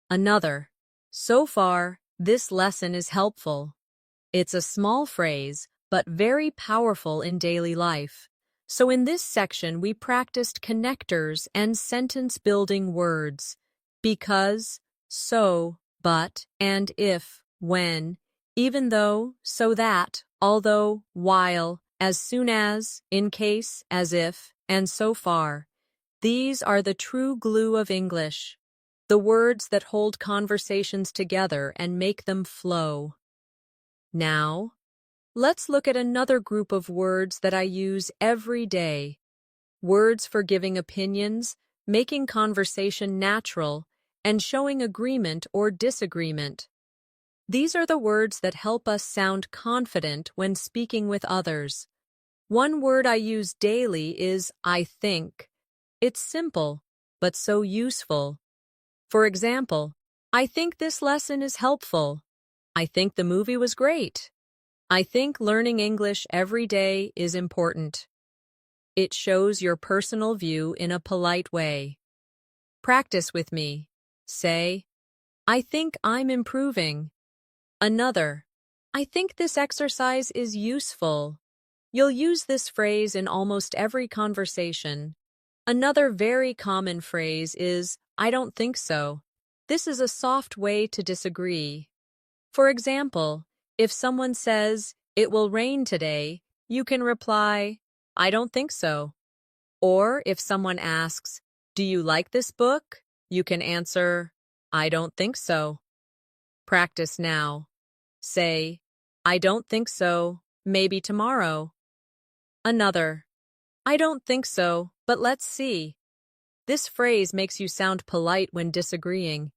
Another, so far, this lesson is helpful. It's a small phrase, but very powerful in daily life. So in this section, we practiced connectors and sentence-building words. Because, so, but, and if, when, even though, so that, although, while, as soon as, in case, as if, and so far. These are the true glue of English, the words that hold conversations together and make them flow. Now, let's look at another group of words that I use every day. Words for giving opinions, making conversation natural, and showing agreement or disagreement. These are the words that help us sound confident when speaking with others. One word I use daily is I think. It's simple, but so useful. For example, I think this lesson is helpful. I think the movie was great. I think learning English every day is important. It shows your personal view in a polite way. Practice with me. Say, I think I'm improving. Another, I think this exercise is useful. You'll use this phrase in almost every conversation. Another very common phrase is, I don't think so. This is a soft way to disagree. For example, if someone says, it will rain today, you can reply, I don't think so. Or if someone asks, do you like this book? You can answer, I don't think so. Practice now. Say, I don't think so, maybe tomorrow. Another, I don't think so, but let's see. This phrase makes you sound polite when disagreeing.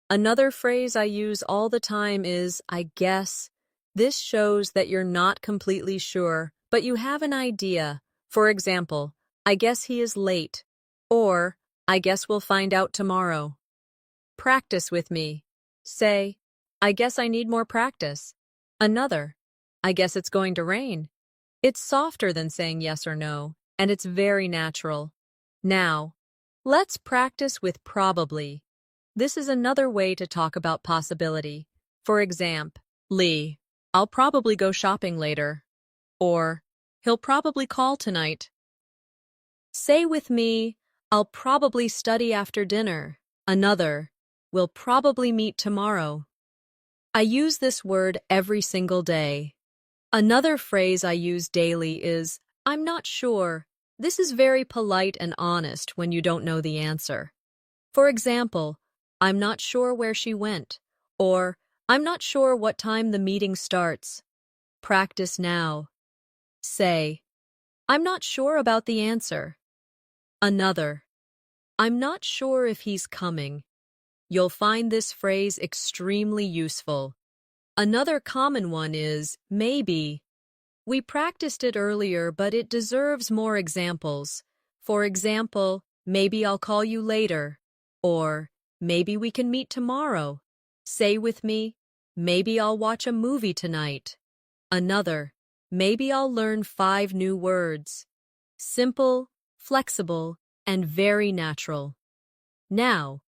Another phrase I use all the time is, I guess. This shows that you're not completely sure, but you have an idea. For example, I guess he is late. Or, I guess we'll find out tomorrow. Practice with me. Say, I guess I need more practice. Another, I guess it's going to rain. It's softer than saying yes or no, and it's very natural. Now, let's practice with probably. This is another way to talk about possibility. For example, Lee, I'll probably go shopping later. Or, he'll probably call tonight. Say with me, I'll probably study after dinner. Another, we'll probably meet tomorrow. I use this word every single day. Another phrase I use daily is, I'm not sure. This is very polite and honest when you don't know the answer. For example, I'm not sure where she went, or I'm not sure what time the meeting starts. Practice now. Say, I'm not sure about the answer. Another, I'm not sure if he's coming. You'll find this phrase extremely useful. Another common one is maybe. We practiced it earlier, but it deserves more examples. For example, maybe I'll call you later. Or, maybe we can meet tomorrow. Say with me, maybe I'll watch a movie tonight. Another, maybe I'll learn 5 new words. Simple, flexible, and very natural. Now,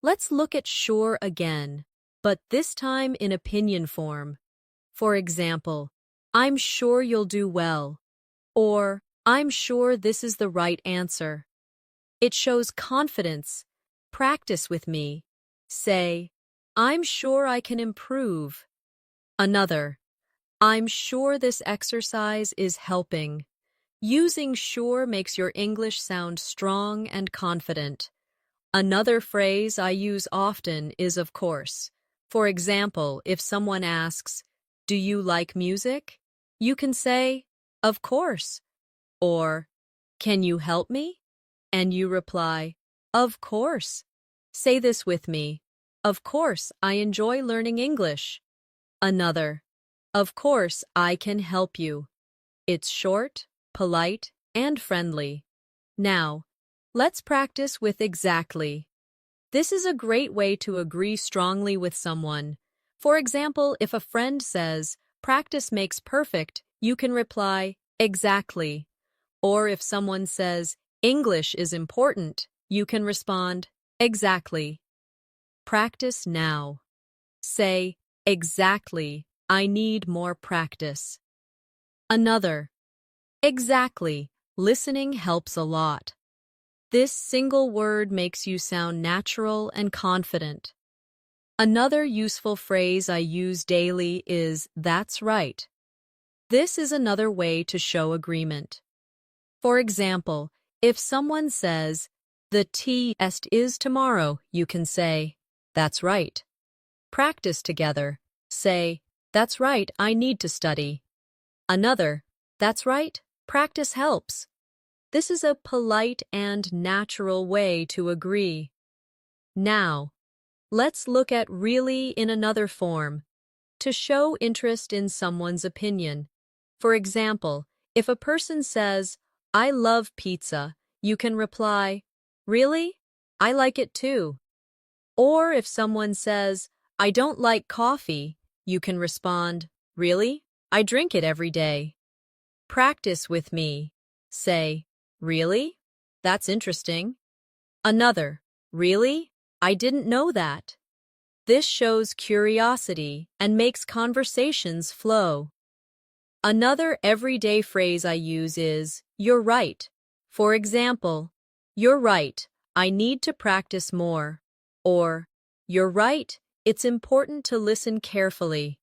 let's look at sure again, but this time in opinion form. For example, I'm sure you'll do well. Or, I'm sure this is the right answer. It shows confidence. Practice with me. Say, I'm sure I can improve. Another, I'm sure this exercise is helping. Using sure makes your English sound strong and confident. Another phrase I use often is of course. For example, if someone asks, do you like music? You can say, of course. Or, can you help me? And you reply, of course. Say this with me. Of course, I enjoy learning English. Another, of course, I can help you. It's short, polite, and friendly. Now, let's practice with exactly. This is a great way to agree strongly with someone. For example, if a friend says, practice makes perfect, you can reply, exactly. Or if someone says, English is important. You can respond, exactly. Practice now. Say, exactly. I need more practice. Another, exactly. Listening helps a lot. This single word makes you sound natural and confident. Another useful phrase I use daily is, that's right. This is another way to show agreement. For example, if someone says, the test is tomorrow, you can say, that's right. Practice together. Say, that's right, I need to study. Another, that's right, practice helps. This is a polite and natural way to agree. Now, let's look at really in another form, to show interest in someone's opinion. For example, if a person says, I love pizza, you can reply, really? I like it too. Or if someone says, I don't like coffee, you can respond, really? I drink it every day. Practice with me. Say, really? That's interesting. Another, really? I didn't know that. This shows curiosity and makes conversations flow. Another everyday phrase I use is, you're right. For example, you're right, I need to practice more. Or, you're right, it's important to listen carefully.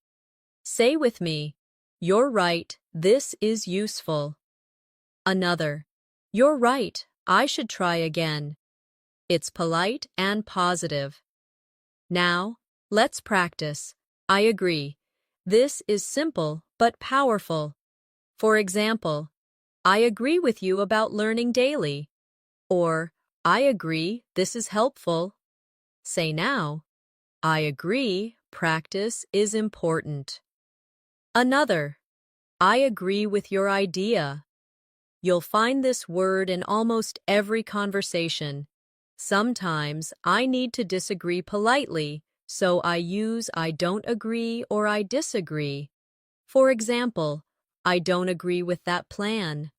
Say with me, you're right, this is useful. Another, you're right, I should try again. It's polite and positive. Now, let's practice. I agree. This is simple but powerful. For example, I agree with you about learning daily. Or, I agree, this is helpful. Say now, I agree, practice is important. Another, I agree with your idea. You'll find this word in almost every conversation. Sometimes I need to disagree politely, so I use I don't agree or I disagree. For example, I don't agree with that plan.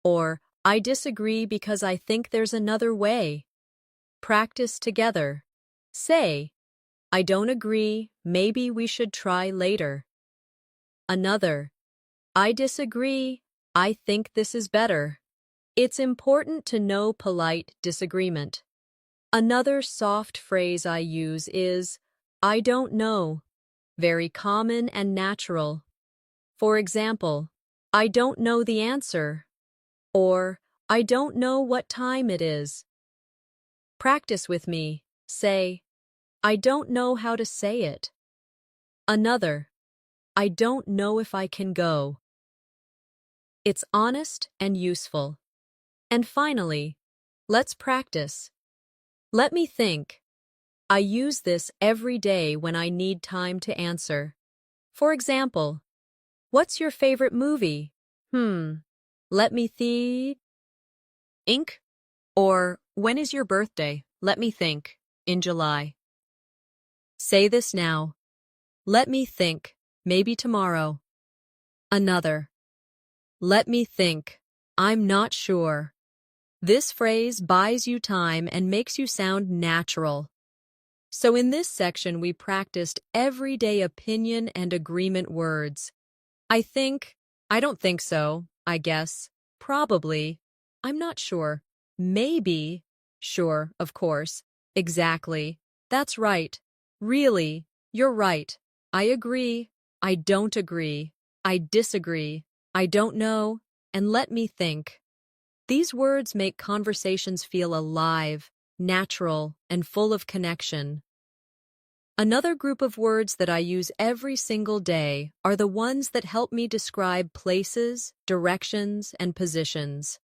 Or, I disagree because I think there's another way. Practice together. Say, I don't agree, maybe we should try later. Another, I disagree, I think this is better. It's important to know polite disagreement. Another soft phrase I use is, I don't know. Very common and natural. For example, I don't know the answer. Or, I don't know what time it is. Practice with me. Say, I don't know how to say it. Another, I don't know if I can go. It's honest and useful. And finally, let's practice. Let me think. I use this every day when I need time to answer. For example, what's your favorite movie? Let me think. Ink? Or, when is your birthday? Let me think. In July. Say this now. Let me think. Maybe tomorrow. Another. Let me think. I'm not sure. This phrase buys you time and makes you sound natural. So in this section, we practiced everyday opinion and agreement words. I think, I don't think so, I guess, probably, I'm not sure, maybe, sure, of course, exactly, that's right, really, you're right, I agree, I don't agree, I disagree, I don't know, and let me think. These words make conversations feel alive, natural, and full of connection. Another group of words that I use every single day are the ones that help me describe places, directions, and positions.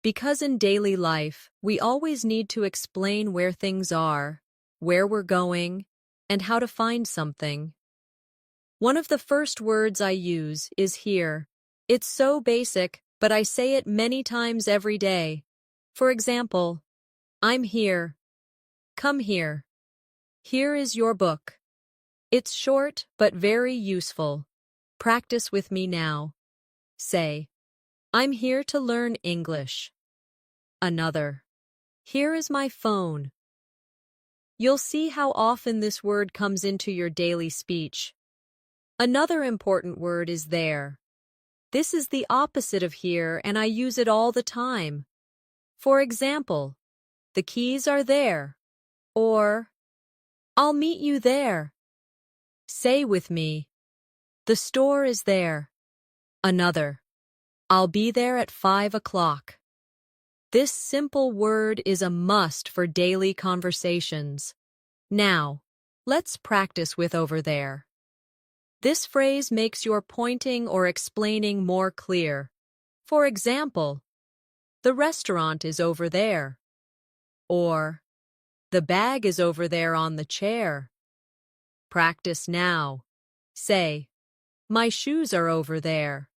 Because in daily life, we always need to explain where things are, where we're going, and how to find something. One of the first words I use is here. It's so basic, but I say it many times every day. For example, I'm here. Come here. Here is your book. It's short but very useful. Practice with me now. Say, I'm here to learn English. Another. Here is my phone. You'll see how often this word comes into your daily speech. Another important word is there. This is the opposite of here, and I use it all the time. For example, the keys are there, or I'll meet you there. Say with me, the store is there. Another, I'll be there at 5 o'clock. This simple word is a must for daily conversations. Now, let's practice with over there. This phrase makes your pointing or explaining more clear. For example, the restaurant is over there. Or, the bag is over there on the chair. Practice now. Say, my shoes are over there.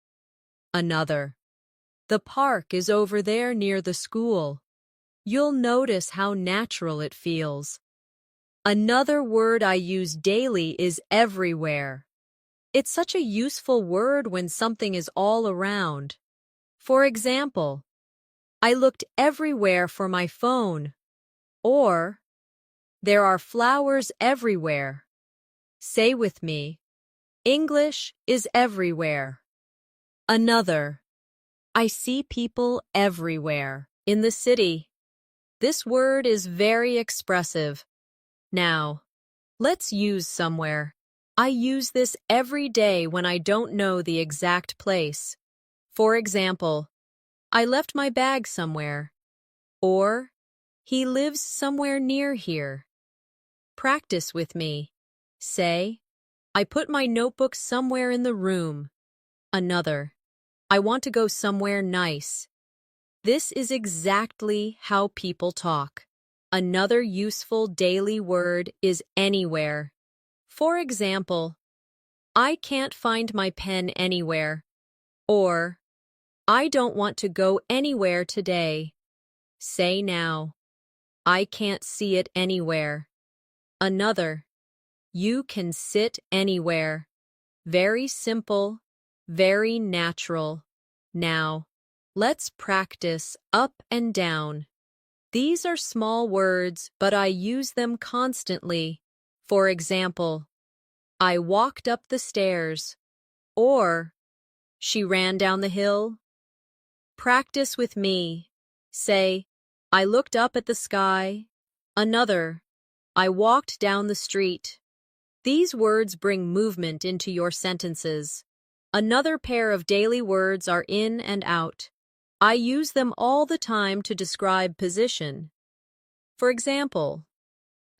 Another, the park is over there near the school. You'll notice how natural it feels. Another word I use daily is everywhere. It's such a useful word when something is all around. For example, I looked everywhere for my phone. Or, there are flowers everywhere. Say with me, English is everywhere. Another, I see people everywhere. In the city. This word is very expressive. Now, let's use somewhere. I use this every day when I don't know the exact place. For example, I left my bag somewhere. Or, he lives somewhere near here. Practice with me. Say, I put my notebook somewhere in the room. Another, I want to go somewhere nice. This is exactly how people talk. Another useful daily word is anywhere. For example, I can't find my pen anywhere. Or, I don't want to go anywhere today. Say now, I can't see it anywhere. Another, you can sit anywhere. Very simple, very natural. Now, let's practice up and down. These are small words, but I use them constantly. For example, I walked up the stairs. Or, she ran down the hill. Practice with me. Say, I looked up at the sky. Another, I walked down the street. These words bring movement into your sentences. Another pair of daily words are in and out. I use them all the time to describe position. For example,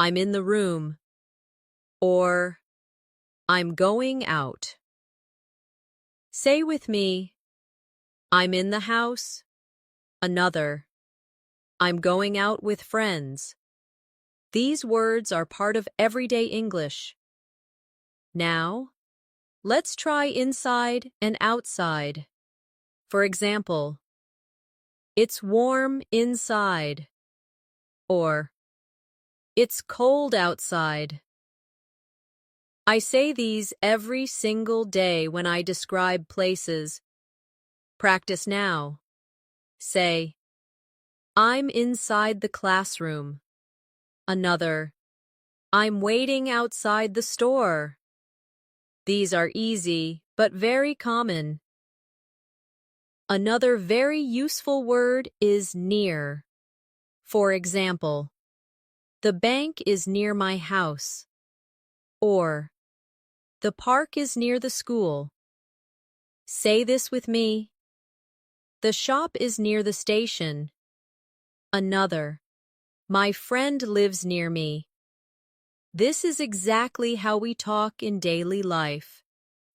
I'm in the room. Or, I'm going out. Say with me, I'm in the house. Another, I'm going out with friends. These words are part of everyday English. Now, let's try inside and outside. For example, it's warm inside. Or, it's cold outside. I say these every single day when I describe places. Practice now. Say, I'm inside the classroom. Another, I'm waiting outside the store. These are easy, but very common. Another very useful word is near. For example, the bank is near my house. Or, the park is near the school. Say this with me. The shop is near the station. Another, my friend lives near me. This is exactly how we talk in daily life.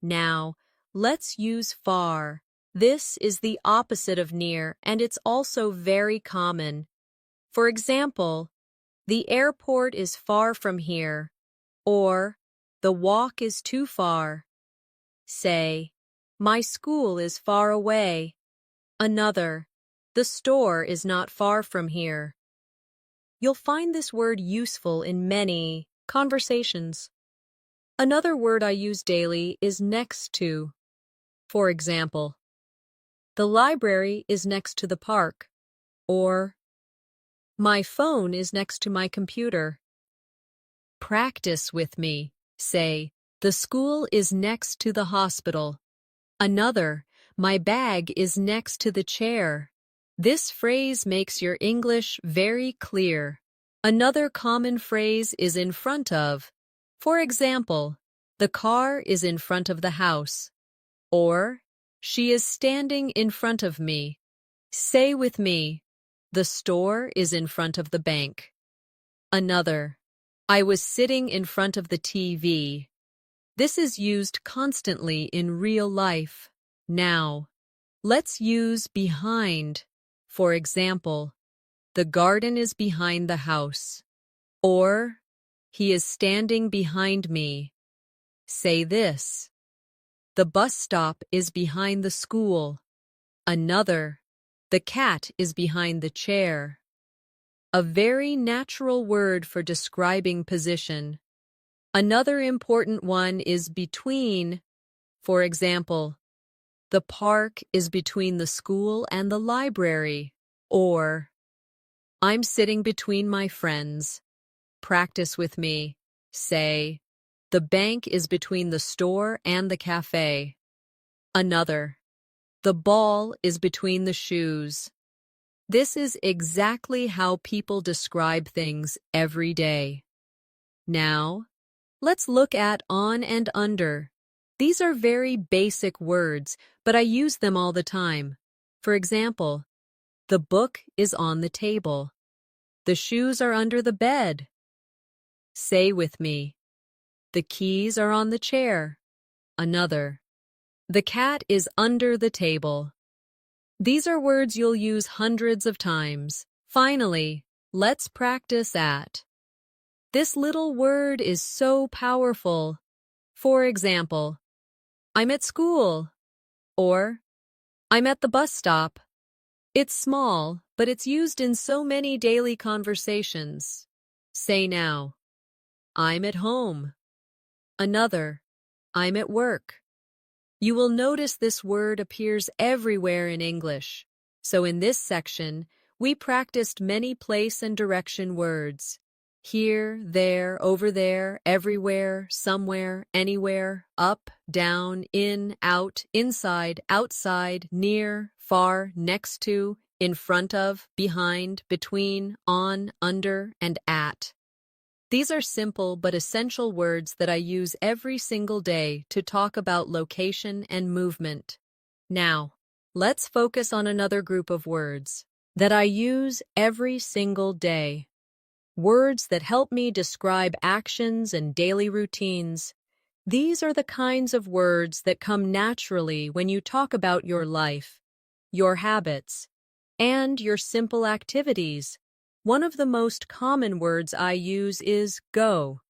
Now, let's use far. This is the opposite of near, and it's also very common. For example, the airport is far from here. Or, the walk is too far. Say, my school is far away. Another, the store is not far from here. You'll find this word useful in many conversations. Another word I use daily is next to. For example, the library is next to the park. Or, My phone is next to my computer. Practice with me. Say, the school is next to the hospital. Another, my bag is next to the chair. This phrase makes your English very clear. Another common phrase is in front of. For example, the car is in front of the house. Or, she is standing in front of me. Say with me, the store is in front of the bank. Another, I was sitting in front of the TV. This is used constantly in real life. Now, let's use behind. For example, the garden is behind the house. Or, he is standing behind me. Say this. The bus stop is behind the school. Another, the cat is behind the chair. A very natural word for describing position. Another important one is between. For example, the park is between the school and the library. Or, I'm sitting between my friends. Practice with me. Say, the bank is between the store and the cafe. Another, the ball is between the shoes. This is exactly how people describe things every day. Now, let's look at on and under. These are very basic words, but I use them all the time. For example, the book is on the table. The shoes are under the bed. Say with me, the keys are on the chair. Another, the cat is under the table. These are words you'll use hundreds of times. Finally, let's practice at. This little word is so powerful. For example, I'm at school, or I'm at the bus stop. It's small, but it's used in so many daily conversations. Say now, I'm at home. Another, I'm at work. You will notice this word appears everywhere in English. So in this section, we practiced many place and direction words. Here, there, over there, everywhere, somewhere, anywhere, up, down, in, out, inside, outside, near, far, next to, in front of, behind, between, on, under, and at. These are simple but essential words that I use every single day to talk about location and movement. Now, let's focus on another group of words that I use every single day. Words that help me describe actions and daily routines. These are the kinds of words that come naturally when you talk about your life, your habits, and your simple activities. One of the most common words I use is go.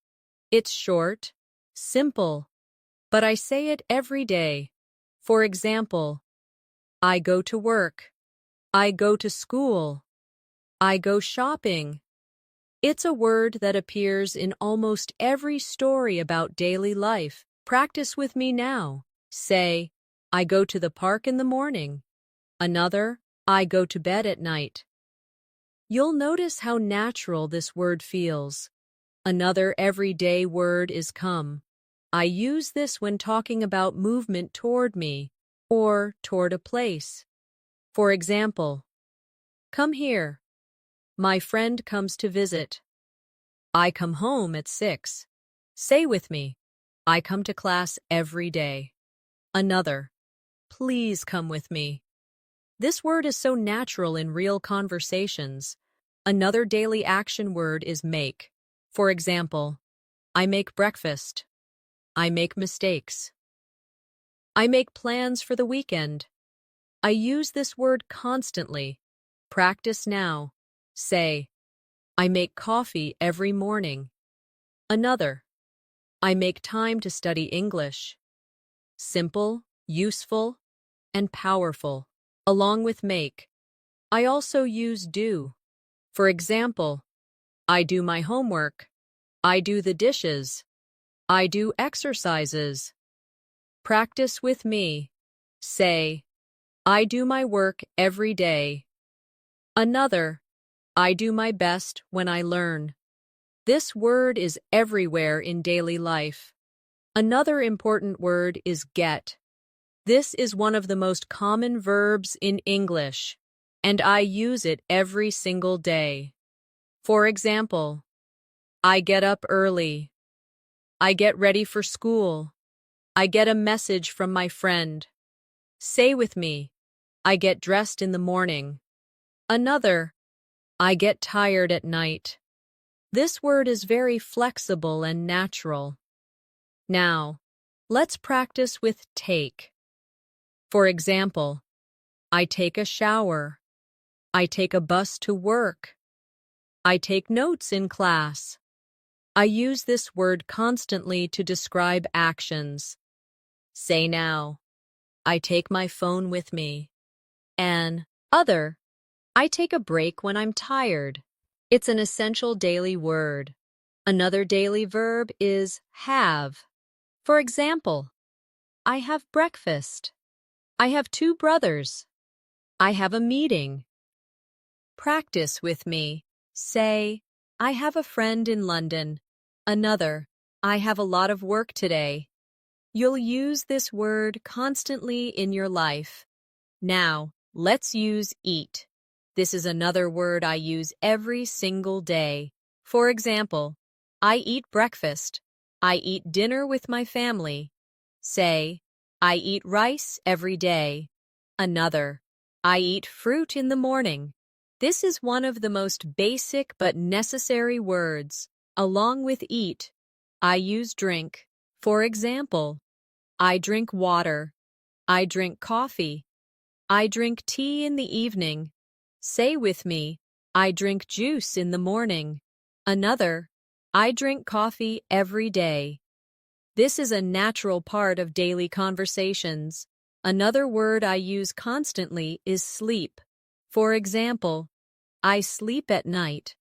It's short, simple, but I say it every day. For example, I go to work. I go to school. I go shopping. It's a word that appears in almost every story about daily life. Practice with me now. Say, I go to the park in the morning. Another, I go to bed at night. You'll notice how natural this word feels. Another everyday word is come. I use this when talking about movement toward me or toward a place. For example, come here. My friend comes to visit. I come home at 6. Say with me, I come to class every day. Another, please come with me. This word is so natural in real conversations. Another daily action word is make. For example, I make breakfast. I make mistakes. I make plans for the weekend. I use this word constantly. Practice now. Say, I make coffee every morning. Another, I make time to study English. Simple, useful, and powerful. Along with make, I also use do. For example, I do my homework. I do the dishes. I do exercises. Practice with me. Say, I do my work every day. Another, I do my best when I learn. This word is everywhere in daily life. Another important word is get. This is one of the most common verbs in English, and I use it every single day. For example, I get up early. I get ready for school. I get a message from my friend. Say with me, I get dressed in the morning. Another, I get tired at night. This word is very flexible and natural. Now, let's practice with take. For example, I take a shower. I take a bus to work. I take notes in class. I use this word constantly to describe actions. Say now, I take my phone with me. And other, I take a break when I'm tired. It's an essential daily word. Another daily verb is have. For example, I have breakfast. I have 2 brothers. I have a meeting. Practice with me. Say, I have a friend in London. Another, I have a lot of work today. You'll use this word constantly in your life. Now, let's use eat. This is another word I use every single day. For example, I eat breakfast. I eat dinner with my family. Say, I eat rice every day. Another, I eat fruit in the morning. This is one of the most basic but necessary words. Along with eat, I use drink. For example, I drink water. I drink coffee. I drink tea in the evening. Say with me, I drink juice in the morning. Another, I drink coffee every day. This is a natural part of daily conversations. Another word I use constantly is sleep. For example, I sleep at night.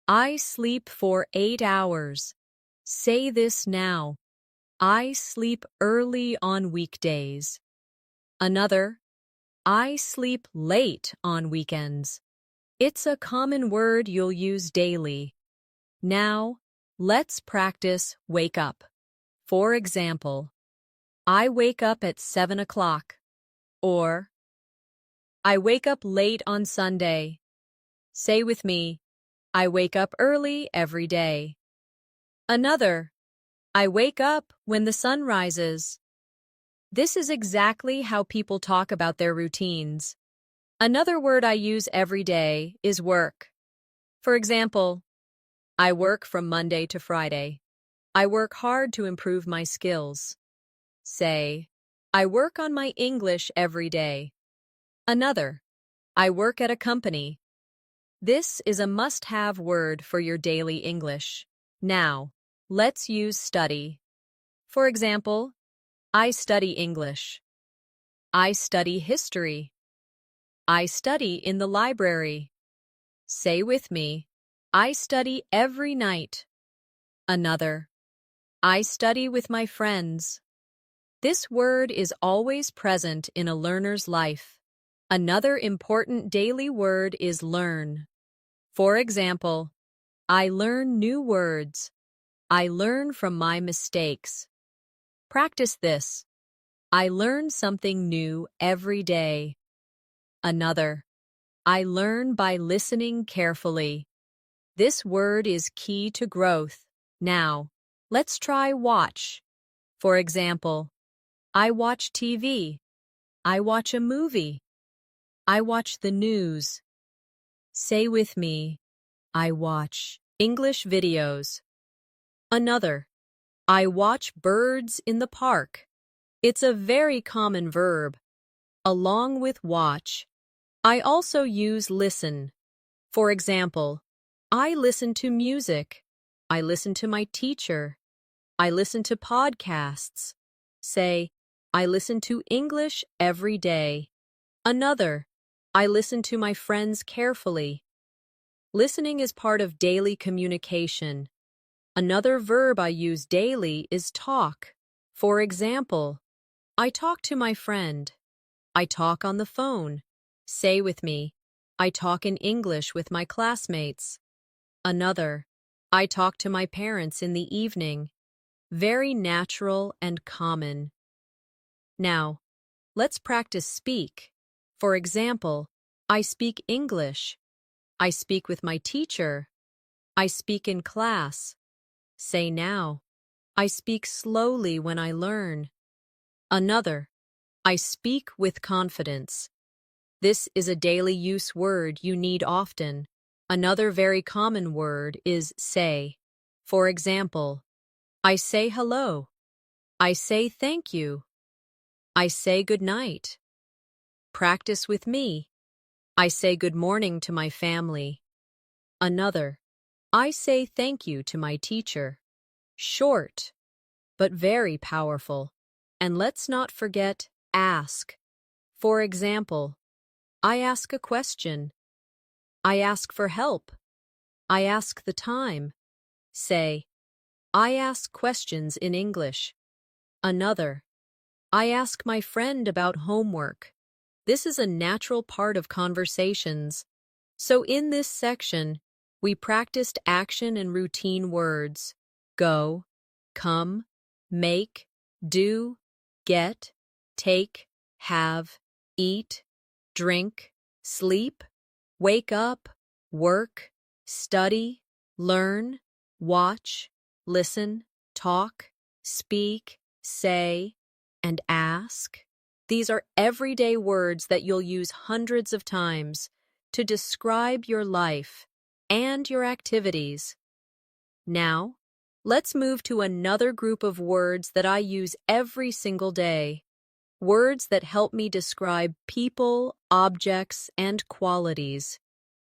I sleep for 8 hours. Say this now. I sleep early on weekdays. Another, I sleep late on weekends. It's a common word you'll use daily. Now, let's practice wake up. For example, I wake up at 7 o'clock. Or, I wake up late on Sunday. Say with me, I wake up early every day. Another, I wake up when the sun rises. This is exactly how people talk about their routines. Another word I use every day is work. For example, I work from Monday to Friday. I work hard to improve my skills. Say, I work on my English every day. Another, I work at a company. This is a must-have word for your daily English. Now, let's use study. For example, I study English. I study history. I study in the library. Say with me, I study every night. Another, I study with my friends. This word is always present in a learner's life. Another important daily word is learn. For example, I learn new words. I learn from my mistakes. Practice this. I learn something new every day. Another, I learn by listening carefully. This word is key to growth. Now, let's try watch. For example, I watch TV. I watch a movie. I watch the news. Say with me, I watch English videos. Another, I watch birds in the park. It's a very common verb. Along with watch, I also use listen. For example, I listen to music. I listen to my teacher. I listen to podcasts. Say, I listen to English every day. Another, I listen to my friends carefully. Listening is part of daily communication. Another verb I use daily is talk. For example, I talk to my friend. I talk on the phone. Say with me, I talk in English with my classmates. Another, I talk to my parents in the evening. Very natural and common. Now, let's practice speak. For example, I speak English. I speak with my teacher. I speak in class. Say now. I speak slowly when I learn. Another, I speak with confidence. This is a daily use word you need often. Another very common word is say. For example, I say hello. I say thank you. I say good night. Practice with me. I say good morning to my family. Another, I say thank you to my teacher. Short, but very powerful. And let's not forget ask. For example, I ask a question. I ask for help. I ask the time. Say, I ask questions in English. Another, I ask my friend about homework. This is a natural part of conversations. So in this section, we practiced action and routine words. Go, come, make, do, get, take, have, eat, drink, sleep, wake up, work, study, learn, watch, listen, talk, speak, say, and ask. These are everyday words that you'll use hundreds of times to describe your life and your activities. Now, let's move to another group of words that I use every single day. Words that help me describe people, objects, and qualities.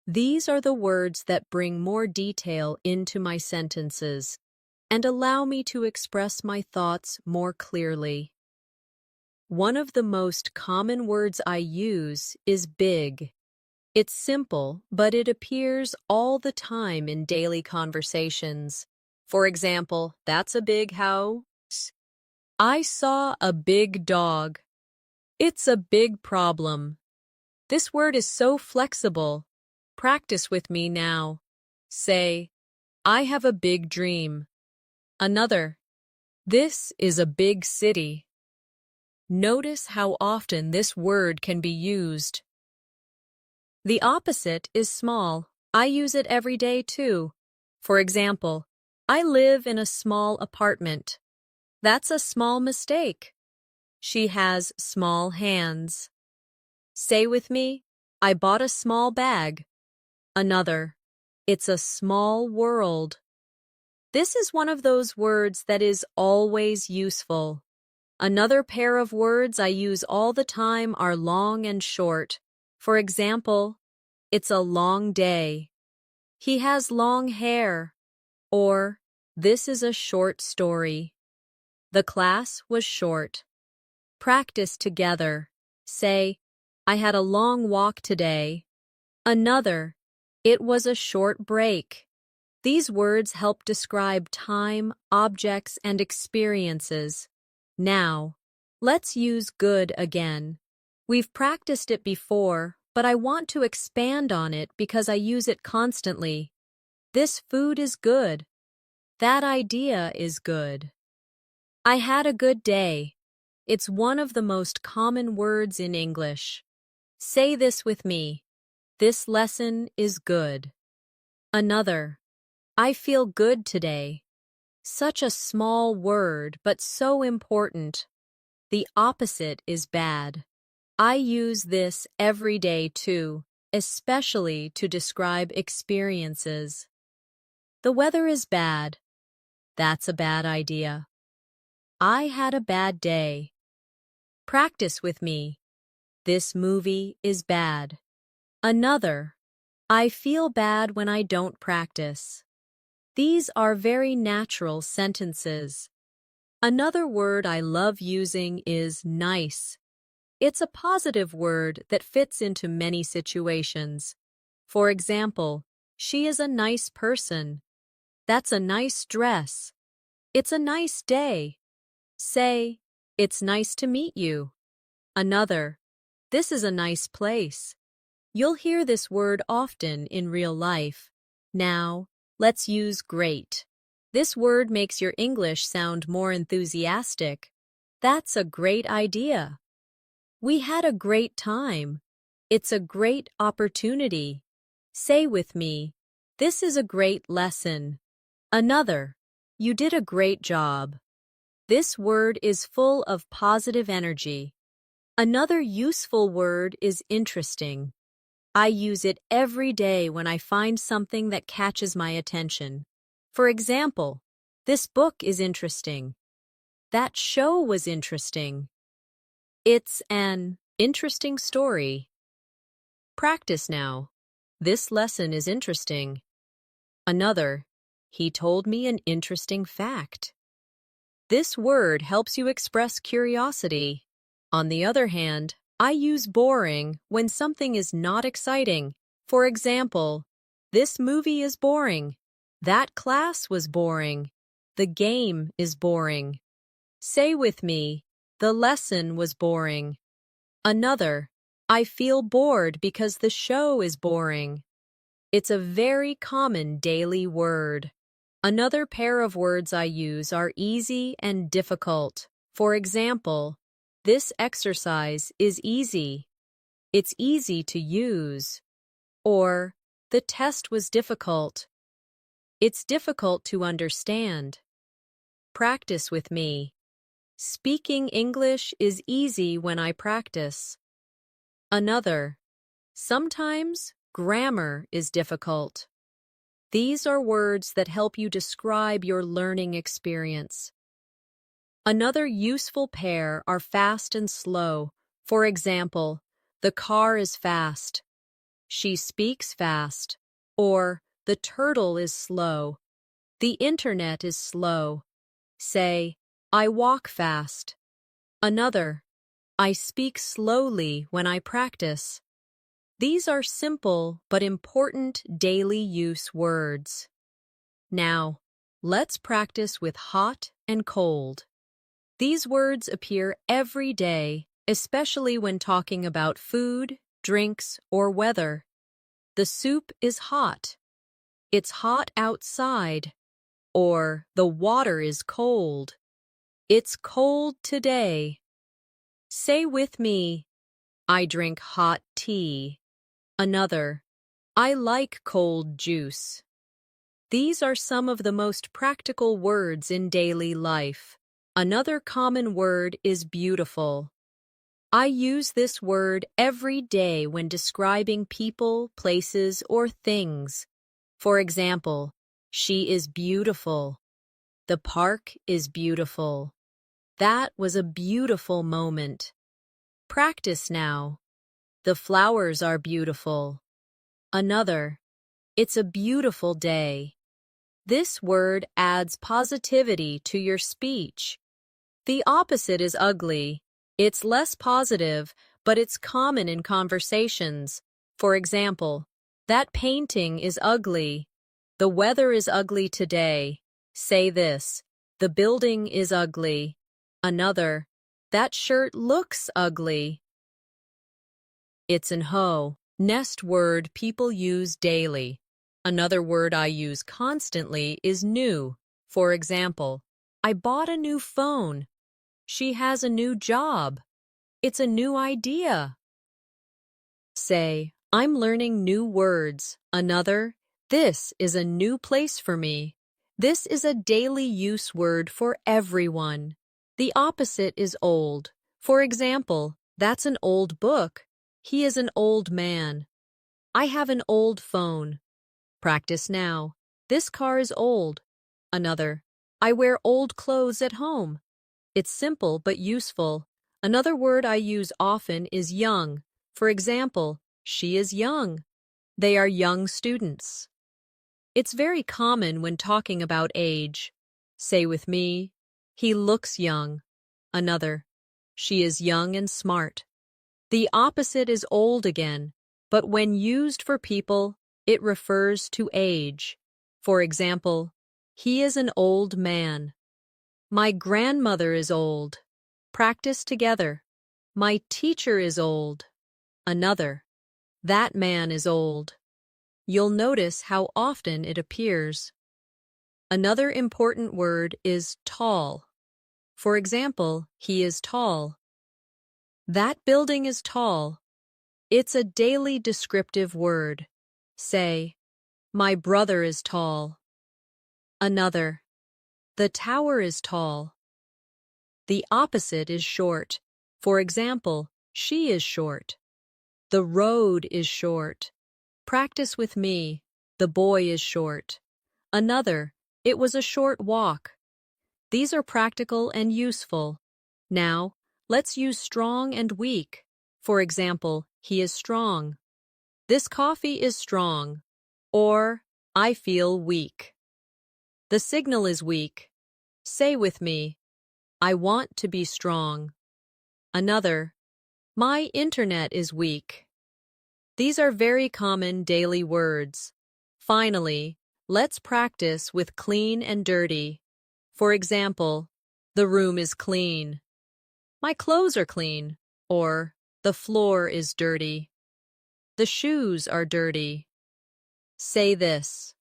These are the words that bring more detail into my sentences and allow me to express my thoughts more clearly. One of the most common words I use is big. It's simple, but it appears all the time in daily conversations. For example, that's a big house. I saw a big dog. It's a big problem. This word is so flexible. Practice with me now. Say, I have a big dream. Another, this is a big city. Notice how often this word can be used. The opposite is small. I use it every day too. For example, I live in a small apartment. That's a small mistake. She has small hands. Say with me, I bought a small bag. Another, it's a small world. This is one of those words that is always useful. Another pair of words I use all the time are long and short. For example, it's a long day. He has long hair. Or, this is a short story. The class was short. Practice together. Say, I had a long walk today. Another, it was a short break. These words help describe time, objects, and experiences. Now, let's use good again. We've practiced it before, but I want to expand on it because I use it constantly. This food is good. That idea is good. I had a good day. It's one of the most common words in English. Say this with me. This lesson is good. Another, I feel good today. Such a small word, but so important. The opposite is bad. I use this every day too, especially to describe experiences. The weather is bad. That's a bad idea. I had a bad day. Practice with me. This movie is bad. Another, I feel bad when I don't practice. These are very natural sentences. Another word I love using is nice. It's a positive word that fits into many situations. For example, she is a nice person. That's a nice dress. It's a nice day. Say, it's nice to meet you. Another, this is a nice place. You'll hear this word often in real life. Now, let's use great. This word makes your English sound more enthusiastic. That's a great idea. We had a great time. It's a great opportunity. Say with me, this is a great lesson. Another, you did a great job. This word is full of positive energy. Another useful word is interesting. I use it every day when I find something that catches my attention. For example, this book is interesting. That show was interesting. It's an interesting story. Practice now. This lesson is interesting. Another, he told me an interesting fact. This word helps you express curiosity. On the other hand, I use boring when something is not exciting. For example, this movie is boring. That class was boring. The game is boring. Say with me, the lesson was boring. Another, I feel bored because the show is boring. It's a very common daily word. Another pair of words I use are easy and difficult. For example, this exercise is easy. It's easy to use. Or, the test was difficult. It's difficult to understand. Practice with me. Speaking English is easy when I practice. Another, sometimes grammar is difficult. These are words that help you describe your learning experience. Another useful pair are fast and slow. For example, the car is fast. She speaks fast. Or, the turtle is slow. The internet is slow. Say, I walk fast. Another, I speak slowly when I practice. These are simple but important daily use words. Now, let's practice with hot and cold. These words appear every day, especially when talking about food, drinks, or weather. The soup is hot. It's hot outside. Or, the water is cold. It's cold today. Say with me, I drink hot tea. Another, I like cold juice. These are some of the most practical words in daily life. Another common word is beautiful. I use this word every day when describing people, places, or things. For example, she is beautiful. The park is beautiful. That was a beautiful moment. Practice now. The flowers are beautiful. Another, it's a beautiful day. This word adds positivity to your speech. The opposite is ugly. It's less positive, but it's common in conversations. For example, that painting is ugly. The weather is ugly today. Say this, the building is ugly. Another, that shirt looks ugly. It's an ho. Nest word people use daily. Another word I use constantly is new. For example, I bought a new phone. She has a new job. It's a new idea. Say, I'm learning new words. Another, this is a new place for me. This is a daily use word for everyone. The opposite is old. For example, that's an old book. He is an old man. I have an old phone. Practice now. This car is old. Another, I wear old clothes at home. It's simple but useful. Another word I use often is young. For example, she is young. They are young students. It's very common when talking about age. Say with me, he looks young. Another, she is young and smart. The opposite is old again, but when used for people, it refers to age. For example, he is an old man. My grandmother is old. Practice together. My teacher is old. Another, That man is old. You'll notice how often it appears. Another important word is tall. For example, he is tall. That building is tall. It's a daily descriptive word. Say, my brother is tall. Another, the tower is tall. The opposite is short. For example, she is short. The road is short. Practice with me. The boy is short. Another, it was a short walk. These are practical and useful. Now, let's use strong and weak. For example, he is strong. This coffee is strong. Or, I feel weak. The signal is weak. Say with me, I want to be strong. Another, my internet is weak. These are very common daily words. Finally, let's practice with clean and dirty. For example, the room is clean. My clothes are clean. Or, the floor is dirty. The shoes are dirty. Say this,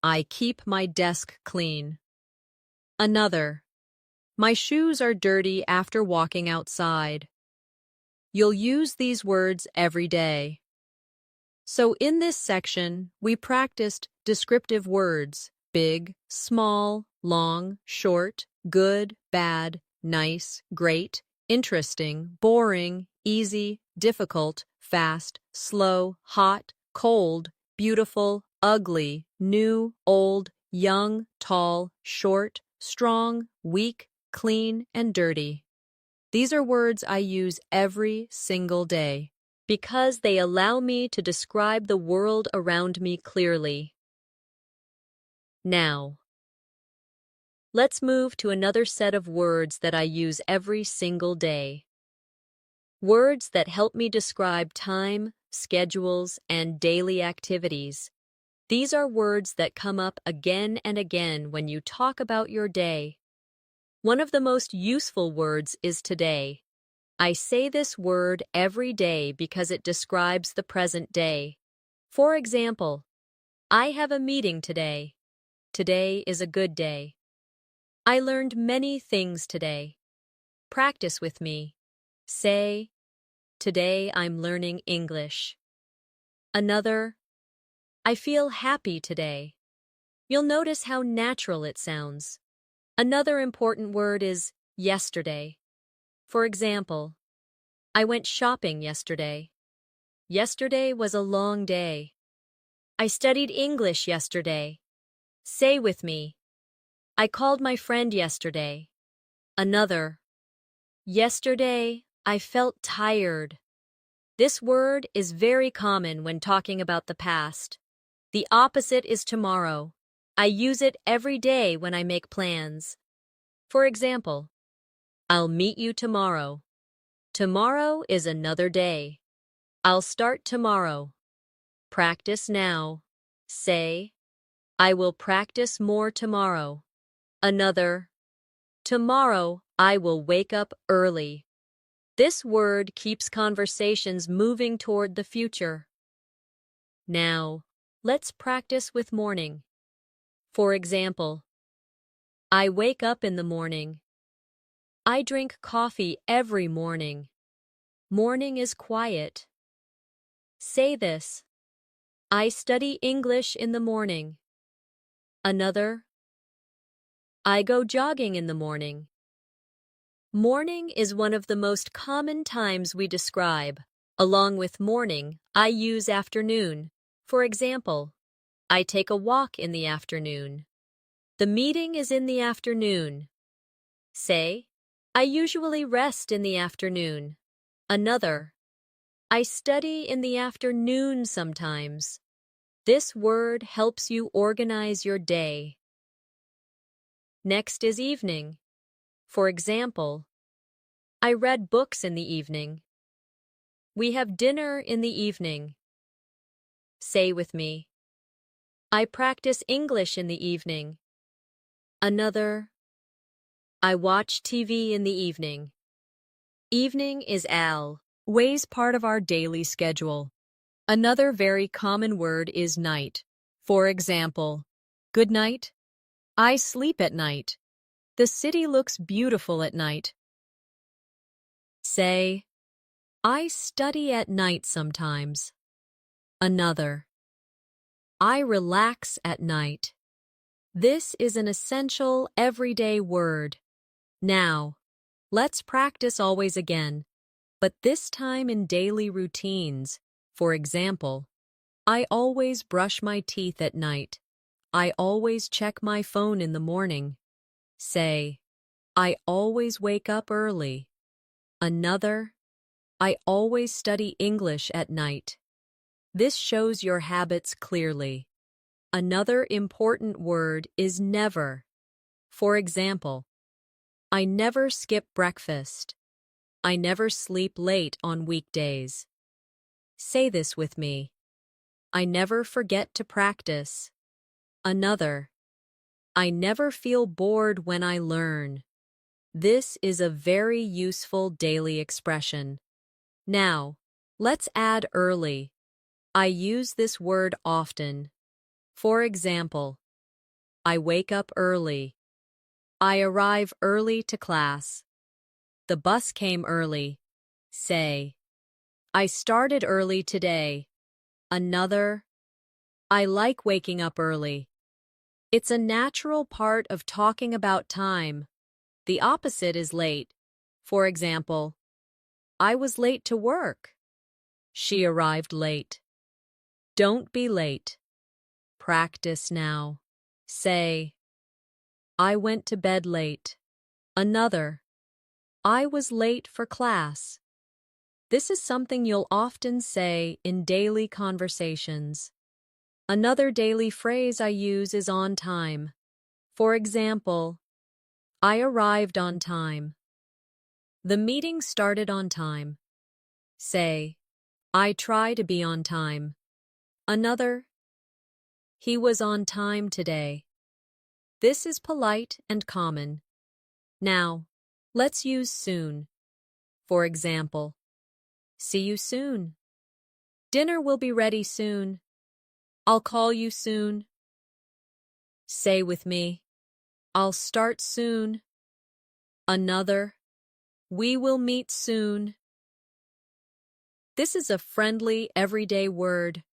I keep my desk clean. Another, my shoes are dirty after walking outside. You'll use these words every day. So in this section, we practiced descriptive words: big, small, long, short, good, bad, nice, great, interesting, boring, easy, difficult, fast, slow, hot, cold, beautiful, ugly, new, old, young, tall, short, strong, weak, clean, and dirty. These are words I use every single day because they allow me to describe the world around me clearly. Now, let's move to another set of words that I use every single day. Words that help me describe time, schedules, and daily activities. These are words that come up again and again when you talk about your day. One of the most useful words is today. I say this word every day because it describes the present day. For example, I have a meeting today. Today is a good day. I learned many things today. Practice with me. Say, today I'm learning English. Another, I feel happy today. You'll notice how natural it sounds. Another important word is yesterday. For example, I went shopping yesterday. Yesterday was a long day. I studied English yesterday. Say with me, I called my friend yesterday. Another, yesterday I felt tired. This word is very common when talking about the past. The opposite is tomorrow. I use it every day when I make plans. For example, I'll meet you tomorrow. Tomorrow is another day. I'll start tomorrow. Practice now. Say, I will practice more tomorrow. Another, tomorrow I will wake up early. This word keeps conversations moving toward the future. Now, let's practice with morning. For example, I wake up in the morning. I drink coffee every morning. Morning is quiet. Say this, I study English in the morning. Another, I go jogging in the morning. Morning is one of the most common times we describe. Along with morning, I use afternoon. For example, I take a walk in the afternoon. The meeting is in the afternoon. Say, I usually rest in the afternoon. Another, I study in the afternoon sometimes. This word helps you organize your day. Next is evening. For example, I read books in the evening. We have dinner in the evening. Say with me, I practice English in the evening. Another, I watch TV in the evening. Evening is always part of our daily schedule. Another very common word is night. For example, good night. I sleep at night. The city looks beautiful at night. Say, I study at night sometimes. Another, I relax at night. This is an essential, everyday word. Now, let's practice always again, but this time in daily routines. For example, I always brush my teeth at night. I always check my phone in the morning. Say, I always wake up early. Another, I always study English at night. This shows your habits clearly. Another important word is never. For example, I never skip breakfast. I never sleep late on weekdays. Say this with me. I never forget to practice. Another, I never feel bored when I learn. This is a very useful daily expression. Now, let's add early. I use this word often. For example, I wake up early. I arrive early to class. The bus came early. Say, I started early today. Another, I like waking up early. It's a natural part of talking about time. The opposite is late. For example, I was late to work. She arrived late. Don't be late. Practice now. Say, I went to bed late. Another, I was late for class. This is something you'll often say in daily conversations. Another daily phrase I use is on time. For example, I arrived on time. The meeting started on time. Say, I try to be on time. Another, he was on time today. This is polite and common. Now, let's use soon. For example, see you soon. Dinner will be ready soon. I'll call you soon. Say with me, I'll start soon. Another, we will meet soon. This is a friendly, everyday word.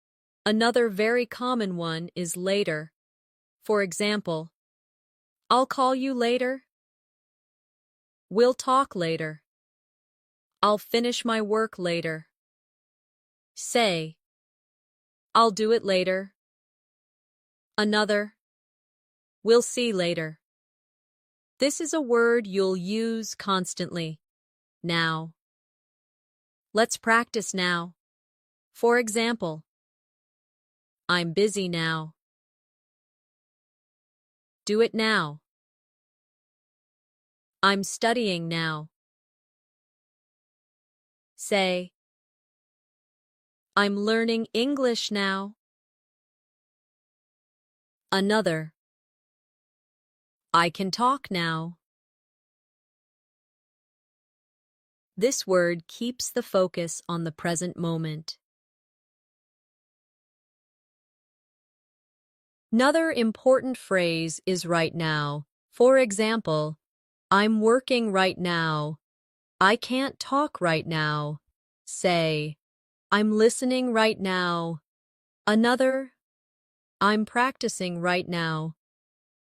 Another very common one is later. For example, I'll call you later. We'll talk later. I'll finish my work later. Say, I'll do it later. Another, we'll see later. This is a word you'll use constantly. Now. Let's practice now. For example, I'm busy now. Do it now. I'm studying now. Say, I'm learning English now. Another, I can talk now. This word keeps the focus on the present moment. Another important phrase is right now. For example, I'm working right now. I can't talk right now. Say, I'm listening right now. Another, I'm practicing right now.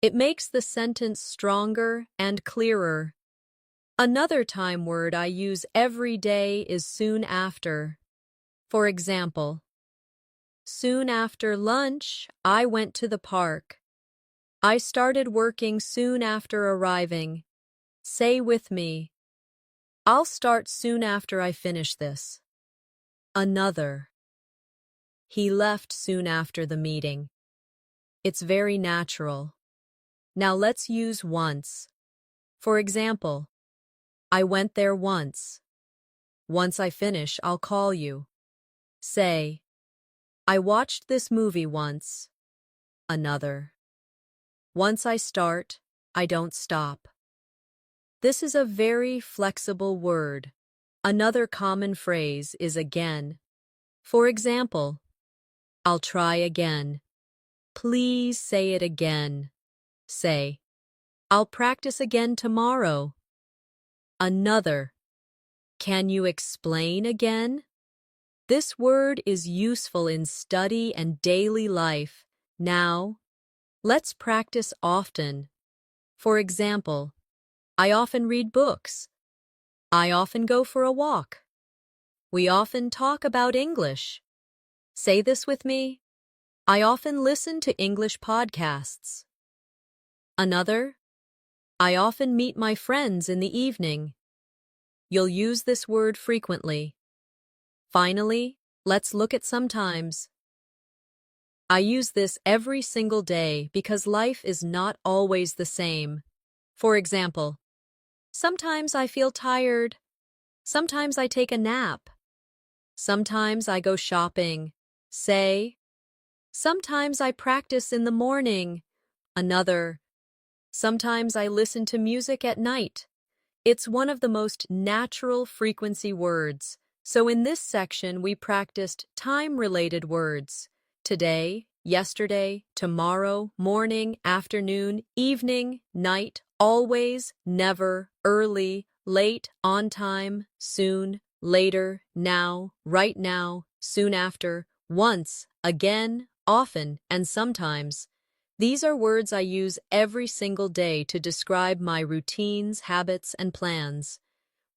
It makes the sentence stronger and clearer. Another time word I use every day is soon after. For example, soon after lunch, I went to the park. I started working soon after arriving. Say with me, I'll start soon after I finish this. Another, he left soon after the meeting. It's very natural. Now let's use once. For example, I went there once. Once I finish, I'll call you. Say, I watched this movie once. Another, once I start, I don't stop. This is a very flexible word. Another common phrase is again. For example, I'll try again. Please say it again. Say, I'll practice again tomorrow. Another, can you explain again? This word is useful in study and daily life. Now, let's practice often. For example, I often read books. I often go for a walk. We often talk about English. Say this with me. I often listen to English podcasts. Another, I often meet my friends in the evening. You'll use this word frequently. Finally, let's look at sometimes. I use this every single day because life is not always the same. For example, sometimes I feel tired. Sometimes I take a nap. Sometimes I go shopping. Say, sometimes I practice in the morning. Another, sometimes I listen to music at night. It's one of the most natural frequency words. So in this section, we practiced time-related words. Today, yesterday, tomorrow, morning, afternoon, evening, night, always, never, early, late, on time, soon, later, now, right now, soon after, once, again, often, and sometimes. These are words I use every single day to describe my routines, habits, and plans.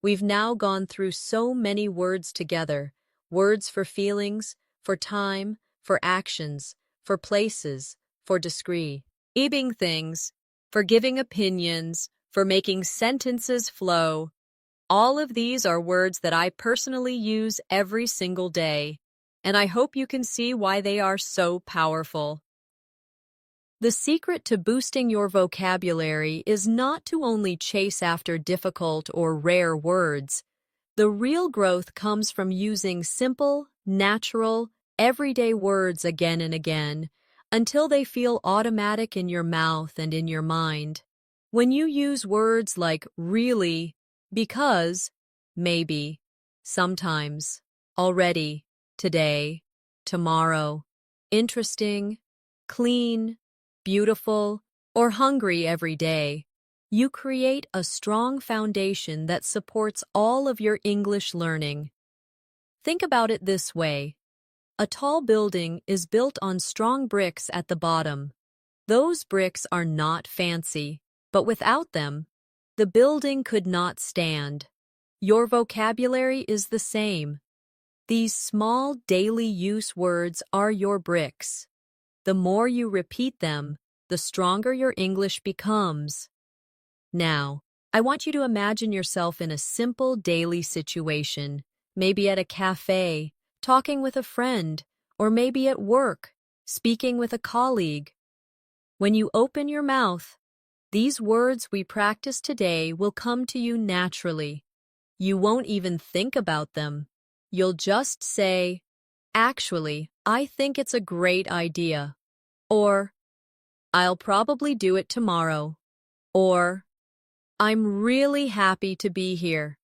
We've now gone through so many words together, words for feelings, for time, for actions, for places, for describing things, for giving opinions, for making sentences flow. All of these are words that I personally use every single day, and I hope you can see why they are so powerful. The secret to boosting your vocabulary is not to only chase after difficult or rare words. The real growth comes from using simple, natural, everyday words again and again until they feel automatic in your mouth and in your mind. When you use words like really, because, maybe, sometimes, already, today, tomorrow, interesting, clean, beautiful, or hungry every day, you create a strong foundation that supports all of your English learning. Think about it this way. A tall building is built on strong bricks at the bottom. Those bricks are not fancy, but without them, the building could not stand. Your vocabulary is the same. These small daily use words are your bricks. The more you repeat them, the stronger your English becomes. Now, I want you to imagine yourself in a simple daily situation, maybe at a cafe, talking with a friend, or maybe at work, speaking with a colleague. When you open your mouth, these words we practice today will come to you naturally. You won't even think about them. You'll just say, "Actually, I think it's a great idea," or "I'll probably do it tomorrow," or "I'm really happy to be here."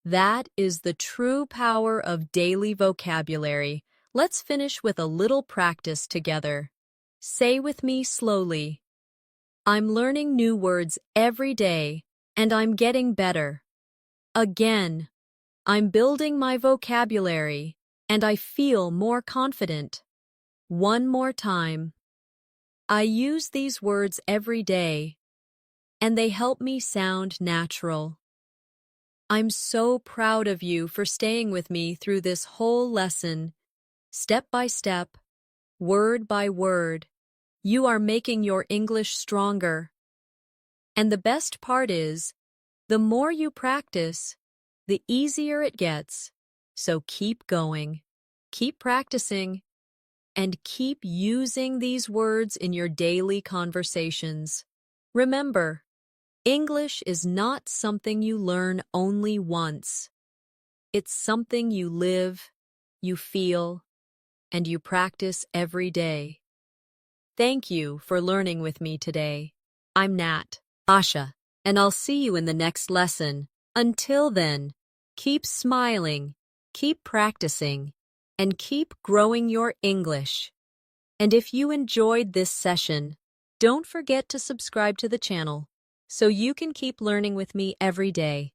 That is the true power of daily vocabulary. Let's finish with a little practice together. Say with me slowly, "I'm learning new words every day, and I'm getting better." Again, "I'm building my vocabulary, and I feel more confident." One more time. I use these words every day, and they help me sound natural. I'm so proud of you for staying with me through this whole lesson. Step by step, word by word, you are making your English stronger. And the best part is, the more you practice, the easier it gets. So keep going, keep practicing, and keep using these words in your daily conversations. Remember, English is not something you learn only once. It's something you live, you feel, and you practice every day. Thank you for learning with me today. I'm Nat, Asha, and I'll see you in the next lesson. Until then, keep smiling, keep practicing, and keep growing your English. And if you enjoyed this session, don't forget to subscribe to the channel so you can keep learning with me every day.